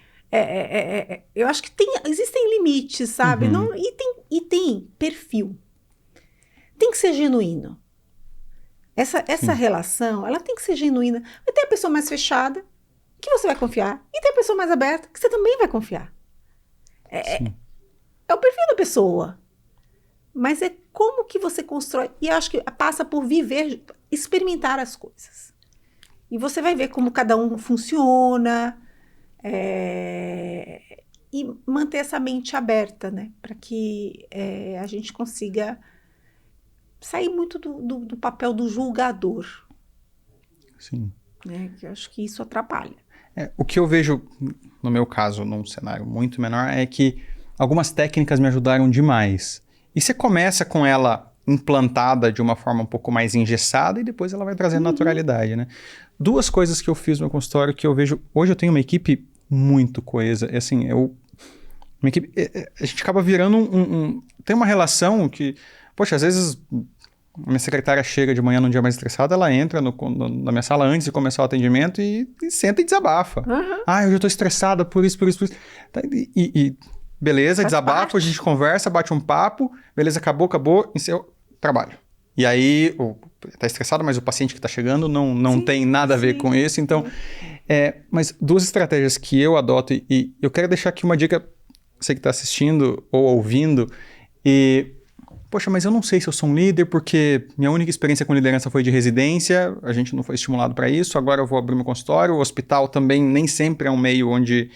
Eu acho que existem limites, sabe? Não, e tem perfil. Tem que ser genuíno. Essa relação, ela tem que ser genuína. Vai ter a pessoa mais fechada, que você vai confiar, e tem a pessoa mais aberta, que você também vai confiar. É o perfil da pessoa. Mas é como que você constrói. E eu acho que passa por viver, experimentar as coisas. E você vai ver como cada um funciona. E manter essa mente aberta, né? Para que a gente consiga sair muito do papel do julgador. Sim. Né? Que eu acho que isso atrapalha. O que eu vejo, no meu caso, num cenário muito menor, é que algumas técnicas me ajudaram demais. E você começa com ela implantada de uma forma um pouco mais engessada e depois ela vai trazendo naturalidade, né? 2 coisas que eu fiz no meu consultório que eu vejo... Hoje eu tenho uma equipe muito coesa. Assim, minha equipe, a gente acaba virando tem uma relação que... Poxa, às vezes a minha secretária chega de manhã num dia mais estressado, ela entra na minha sala antes de começar o atendimento e senta e desabafa. Hoje eu tô estressada por isso. Beleza, Faz desabafa, parte. a gente conversa, bate um papo, beleza, acabou, encerrou, trabalho. E aí, tá estressado, mas o paciente que tá chegando não tem nada a ver com isso, então... mas 2 estratégias que eu adoto, e eu quero deixar aqui uma dica, você que tá assistindo ou ouvindo, poxa, mas eu não sei se eu sou um líder, porque minha única experiência com liderança foi de residência, a gente não foi estimulado para isso, agora eu vou abrir meu consultório, o hospital também nem sempre é um meio onde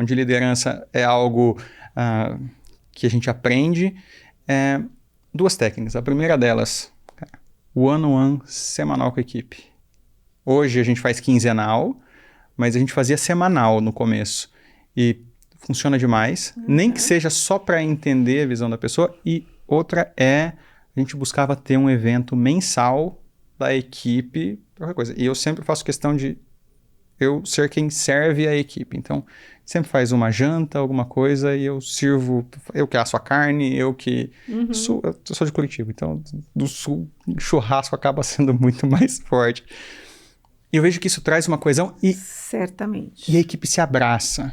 liderança é algo que a gente aprende. 2 técnicas. A primeira delas, one-on-one semanal com a equipe. Hoje a gente faz quinzenal, mas a gente fazia semanal no começo. E funciona demais. Nem que seja só para entender a visão da pessoa. E outra a gente buscava ter um evento mensal da equipe, qualquer coisa. E eu sempre faço questão de eu ser quem serve a equipe. Então, sempre faz uma janta, alguma coisa, e eu sirvo, eu que asso a carne, eu que... Eu sou de Curitiba, então do sul, churrasco acaba sendo muito mais forte. E eu vejo que isso traz uma coesão Certamente. E a equipe se abraça.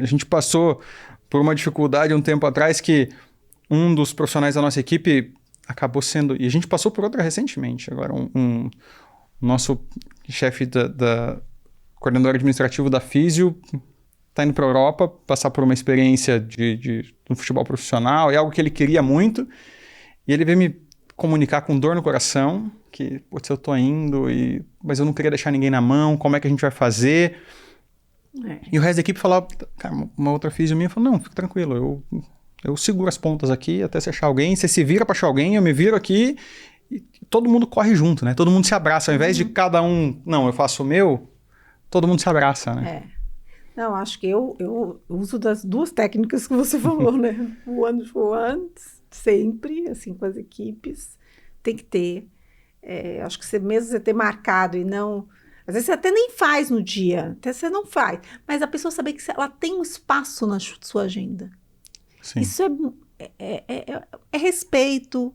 A gente passou por uma dificuldade um tempo atrás que um dos profissionais da nossa equipe acabou sendo... E a gente passou por outra recentemente. Agora, nosso chefe da coordenador administrativo da Físio está indo para a Europa passar por uma experiência de um futebol profissional, é algo que ele queria muito, e ele veio me comunicar com dor no coração, que, putz, eu tô indo, mas eu não queria deixar ninguém na mão, como é que a gente vai fazer? E o resto da equipe falava, cara, uma outra Físio minha falou, não, fica tranquilo, eu seguro as pontas aqui até você achar alguém, você se vira para achar alguém, eu me viro aqui, e todo mundo corre junto, né? Todo mundo se abraça, ao invés de cada um, não, eu faço o meu, todo mundo se abraça, né? Não, acho que eu uso das 2 técnicas que você falou, né? One for one, sempre, assim, com as equipes, tem que ter. Acho que você ter marcado e não... Às vezes você até nem faz no dia, até você não faz, mas a pessoa saber que ela tem um espaço na sua agenda. Sim. Isso é respeito,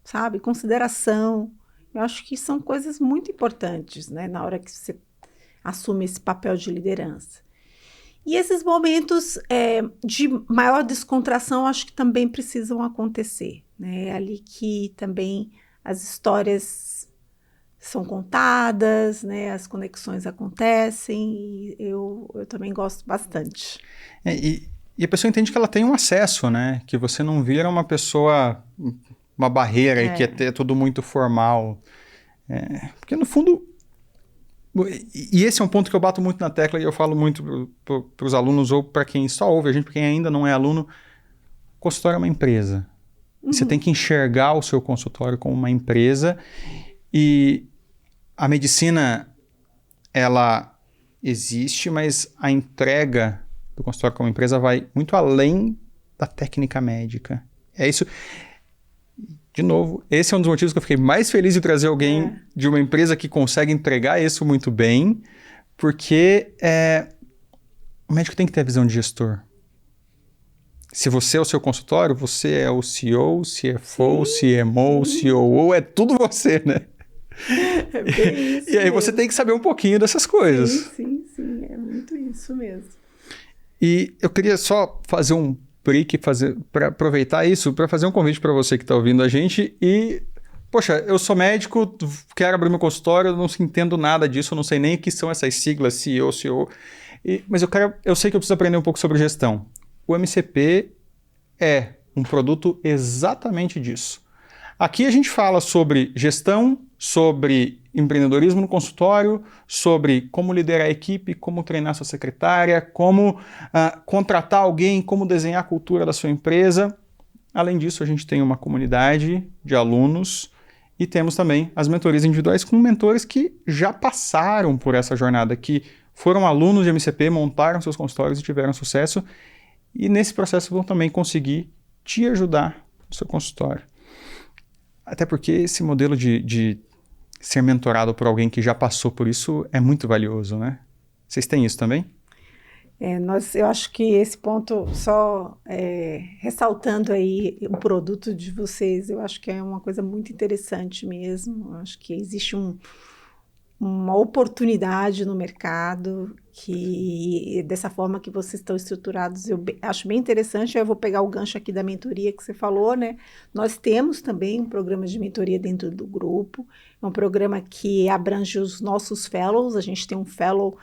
sabe? Consideração. Eu acho que são coisas muito importantes, né? Na hora que você assume esse papel de liderança. E esses momentos de maior descontração, acho que também precisam acontecer, né? É ali que também as histórias são contadas, né? As conexões acontecem, e eu também gosto bastante. E a pessoa entende que ela tem um acesso, né? Que você não vira uma pessoa, uma barreira, e que é tudo muito formal. Porque no fundo... E esse é um ponto que eu bato muito na tecla e eu falo muito para os alunos ou para quem só ouve a gente, para quem ainda não é aluno, consultório é uma empresa. Você tem que enxergar o seu consultório como uma empresa, e a medicina, ela existe, mas a entrega do consultório como empresa vai muito além da técnica médica. É isso... De novo, esse é um dos motivos que eu fiquei mais feliz de trazer alguém de uma empresa que consegue entregar isso muito bem, porque o médico tem que ter a visão de gestor. Se você é o seu consultório, você é o CEO, CFO, CMO, COO, é tudo você, né? É bem isso e aí mesmo. Você tem que saber um pouquinho dessas coisas. Sim, é muito isso mesmo. E eu queria só fazer um break, para aproveitar isso, para fazer um convite para você que está ouvindo a gente e... Poxa, eu sou médico, quero abrir meu consultório, eu não entendo nada disso, eu não sei nem o que são essas siglas, CEO, CEO, mas eu sei que eu preciso aprender um pouco sobre gestão. O MCP é um produto exatamente disso. Aqui a gente fala sobre gestão, sobre empreendedorismo no consultório, sobre como liderar a equipe, como treinar sua secretária, como contratar alguém, como desenhar a cultura da sua empresa. Além disso, a gente tem uma comunidade de alunos e temos também as mentorias individuais com mentores que já passaram por essa jornada, que foram alunos de MCP, montaram seus consultórios e tiveram sucesso. E nesse processo vão também conseguir te ajudar no seu consultório. Até porque esse modelo de ser mentorado por alguém que já passou por isso é muito valioso, né? Vocês têm isso também? Eu acho que esse ponto, só ressaltando aí o produto de vocês, eu acho que é uma coisa muito interessante mesmo. Eu acho que existe uma oportunidade no mercado que, dessa forma que vocês estão estruturados, eu acho bem interessante. Eu vou pegar o gancho aqui da mentoria que você falou, né? Nós temos também um programa de mentoria dentro do grupo, é um programa que abrange os nossos fellows. A gente tem um fellow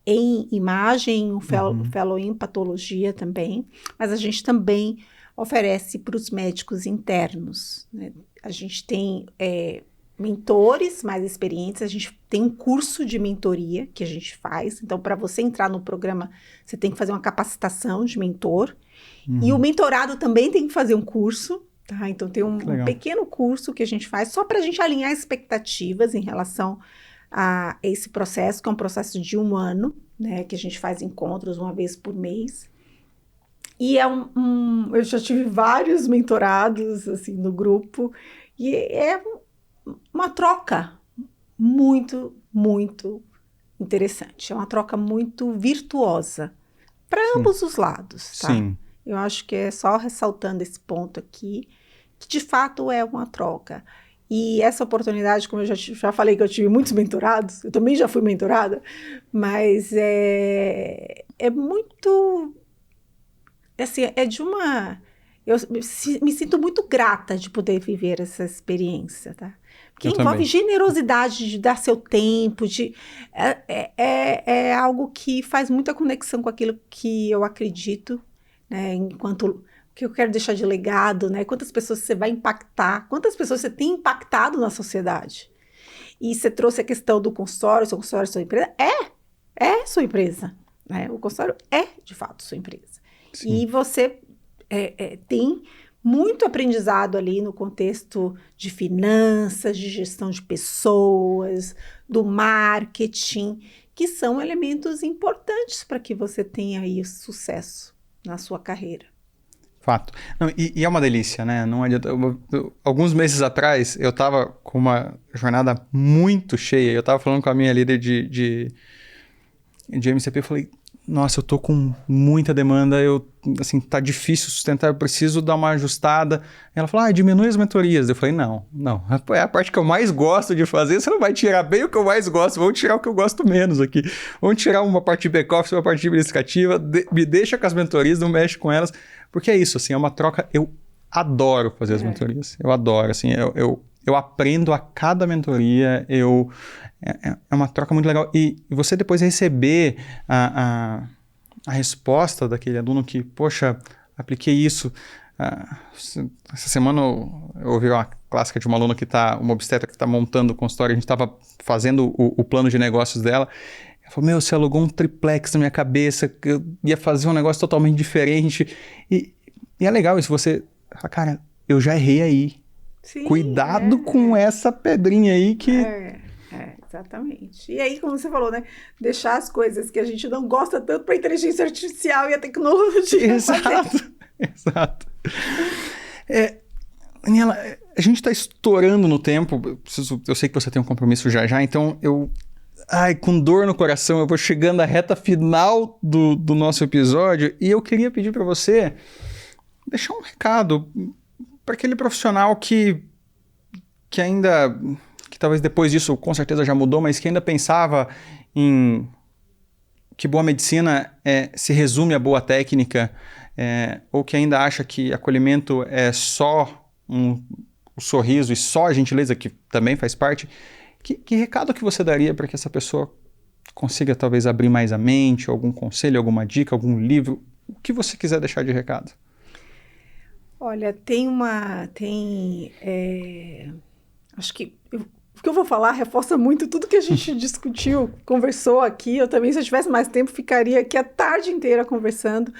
em imagem, um fellow em patologia também, mas a gente também oferece para os médicos internos, né? A gente tem mentores mais experientes, a gente tem um curso de mentoria que a gente faz. Então, para você entrar no programa, você tem que fazer uma capacitação de mentor. E o mentorado também tem que fazer um curso, tá? Então, tem um pequeno curso que a gente faz só para a gente alinhar expectativas em relação a esse processo, que é um processo de 1 ano, né? Que a gente faz encontros uma vez por mês. E eu já tive vários mentorados, assim, no grupo, e é uma troca muito, muito interessante. É uma troca muito virtuosa para ambos os lados, tá? Sim. Eu acho que é só ressaltando esse ponto aqui, que de fato é uma troca. E essa oportunidade, como eu já falei que eu tive muitos mentorados, eu também já fui mentorada, mas é muito... Assim, eu me sinto muito grata de poder viver essa experiência, tá? Porque envolve generosidade de dar seu tempo, é algo que faz muita conexão com aquilo que eu acredito, né? Enquanto que eu quero deixar de legado, né? Quantas pessoas você vai impactar, quantas pessoas você tem impactado na sociedade. E você trouxe a questão do consultório, seu consultório, sua empresa. É sua empresa, né? O consultório é, de fato, sua empresa. Sim. E você tem muito aprendizado ali no contexto de finanças, de gestão de pessoas, do marketing, que são elementos importantes para que você tenha aí sucesso na sua carreira. Fato. Não, e é uma delícia, né? Não adianta. Alguns meses atrás, eu estava com uma jornada muito cheia. Eu estava falando com a minha líder de MCP, eu falei... Nossa, eu tô com muita demanda, assim, tá difícil sustentar, eu preciso dar uma ajustada. Ela falou, diminui as mentorias. Eu falei, não, é a parte que eu mais gosto de fazer, você não vai tirar bem o que eu mais gosto, vamos tirar o que eu gosto menos aqui. Vamos tirar uma parte de back-office, uma parte administrativa, me deixa com as mentorias, não mexe com elas, porque é isso, assim, é uma troca, eu adoro fazer as mentorias, eu adoro, assim, eu aprendo a cada mentoria, é uma troca muito legal. E você depois receber a resposta daquele aluno que, poxa, apliquei isso. Essa semana eu ouvi uma clássica de uma aluna uma obstetra que está montando o consultório, a gente estava fazendo o plano de negócios dela. Ela falou, você alugou um triplex na minha cabeça, que eu ia fazer um negócio totalmente diferente. E é legal isso, você fala, cara, eu já errei aí. Sim, cuidado com essa pedrinha aí que... Exatamente. E aí, como você falou, né? Deixar as coisas que a gente não gosta tanto para a inteligência artificial e a tecnologia. Exato. Daniela, a gente está estourando no tempo. Eu sei que você tem um compromisso já, então com dor no coração, eu vou chegando à reta final do nosso episódio e eu queria pedir para você deixar um recado para aquele profissional que talvez depois disso com certeza já mudou, mas que ainda pensava em que boa medicina se resume a boa técnica, ou que ainda acha que acolhimento é só o sorriso e só a gentileza, que também faz parte, que recado que você daria para que essa pessoa consiga talvez abrir mais a mente, algum conselho, alguma dica, algum livro, o que você quiser deixar de recado? Olha, acho que o que eu vou falar reforça muito tudo que a gente discutiu, conversou aqui. Eu também, se eu tivesse mais tempo, ficaria aqui a tarde inteira conversando.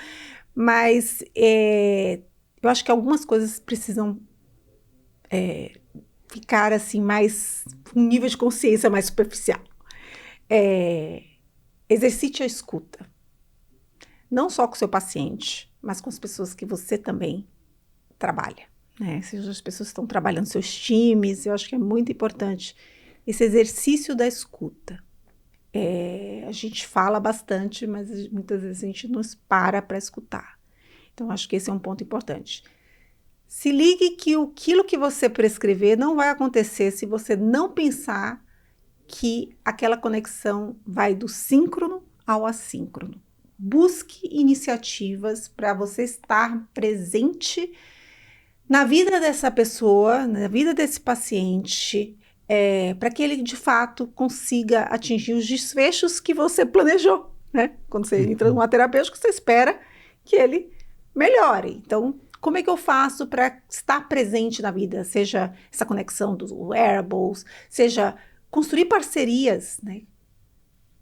Mas eu acho que algumas coisas precisam ficar assim mais um nível de consciência mais superficial. Exercite a escuta. Não só com o seu paciente, mas com as pessoas que você também trabalha, né? Seja as pessoas que estão trabalhando seus times, eu acho que é muito importante esse exercício da escuta. A gente fala bastante, mas muitas vezes a gente não para escutar. Então, acho que esse é um ponto importante. Se ligue que aquilo que você prescrever não vai acontecer se você não pensar que aquela conexão vai do síncrono ao assíncrono. Busque iniciativas para você estar presente na vida dessa pessoa, na vida desse paciente, para que ele, de fato, consiga atingir os desfechos que você planejou, né? Quando você entra numa terapêutica, você espera que ele melhore. Então, como é que eu faço para estar presente na vida? Seja essa conexão dos wearables, seja construir parcerias, né?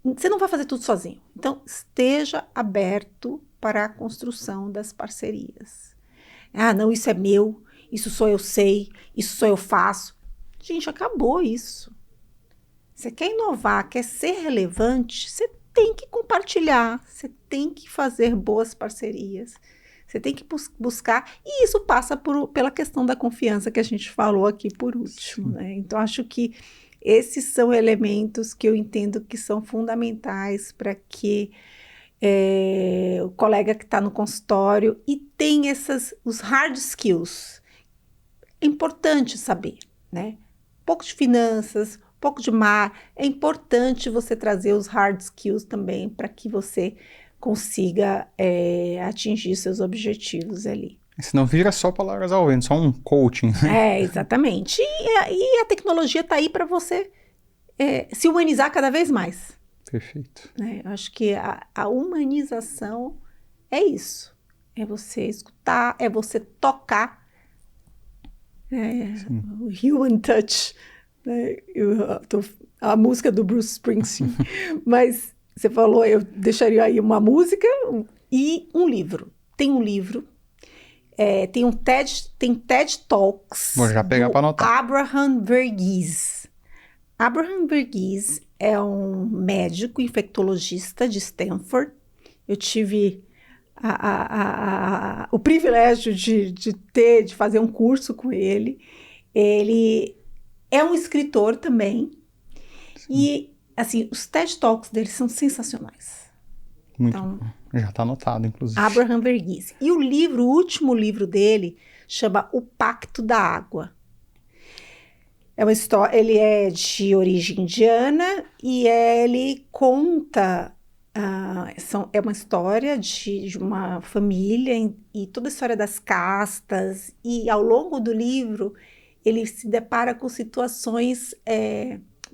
Você não vai fazer tudo sozinho. Então, esteja aberto para a construção das parcerias. Ah, não, isso é meu, isso só eu sei, isso só eu faço. Gente, acabou isso. Você quer inovar, quer ser relevante, você tem que compartilhar, você tem que fazer boas parcerias, você tem que buscar, e isso passa pela questão da confiança que a gente falou aqui por último, né? Então, acho que esses são elementos que eu entendo que são fundamentais para que o colega que está no consultório e tem os hard skills. É importante saber, né? Um pouco de finanças, um pouco de mar. É importante você trazer os hard skills também para que você consiga atingir seus objetivos ali. Senão vira só palavras ao vento, só um coaching, né? Exatamente. E a tecnologia está aí para você se humanizar cada vez mais. Perfeito. Eu acho que a humanização é isso. É você escutar, é você tocar. O human touch. Né? A música do Bruce Springsteen. Mas você falou, eu deixaria aí uma música e um livro. Tem um livro. Tem TED Talks. Vou já pegar para anotar. Abraham Verghese. Abraham Verghese é um médico infectologista de Stanford. Eu tive o privilégio de fazer um curso com ele. Ele é um escritor também. Sim. E, assim, os TED Talks dele são sensacionais. Muito bom. Já está anotado, inclusive. Abraham Verghese. E o último livro dele, chama O Pacto da Água. É uma história, ele é de origem indiana e ele conta, é uma história de uma família e toda a história das castas, e ao longo do livro ele se depara com situações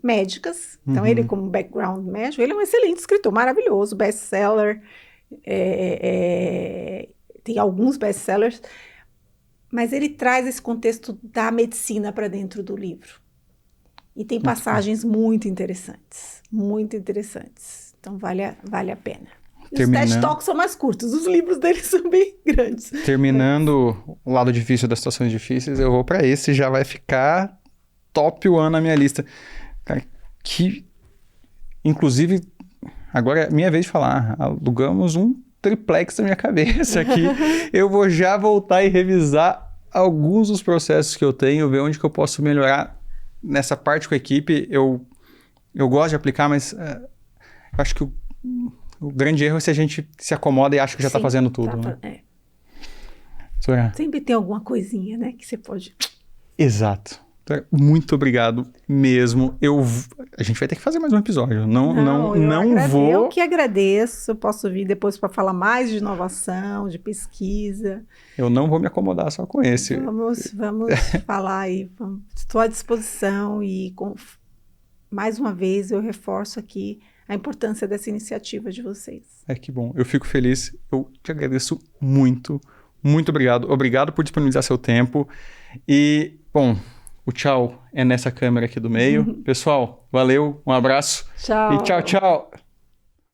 médicas. Então ele, como background médico, ele é um excelente escritor, maravilhoso, best-seller, tem alguns best-sellers, mas ele traz esse contexto da medicina para dentro do livro. E tem passagens muito interessantes. Então, vale a pena. Os TED Talks são mais curtos, os livros deles são bem grandes. Terminando o lado difícil das situações difíceis, eu vou para esse, já vai ficar top 1 na minha lista. Cara, inclusive, agora é minha vez de falar, alugamos um triplex na minha cabeça aqui. Eu vou já voltar e revisar alguns dos processos que eu tenho, ver onde que eu posso melhorar nessa parte com a equipe. Eu gosto de aplicar, mas eu acho que o grande erro é se a gente se acomoda e acha que já está fazendo tudo. Né? Sempre tem alguma coisinha, né, que você pode... Exato. Muito obrigado mesmo. A gente vai ter que fazer mais um episódio. Não vou. Eu que agradeço. Posso vir depois para falar mais de inovação, de pesquisa. Eu não vou me acomodar só com esse. Vamos falar aí. Estou à disposição e mais uma vez eu reforço aqui a importância dessa iniciativa de vocês. Que bom. Eu fico feliz. Eu te agradeço muito. Muito obrigado. Obrigado por disponibilizar seu tempo. E, bom, o tchau é nessa câmera aqui do meio. Pessoal, valeu, um abraço. Tchau. E tchau, tchau.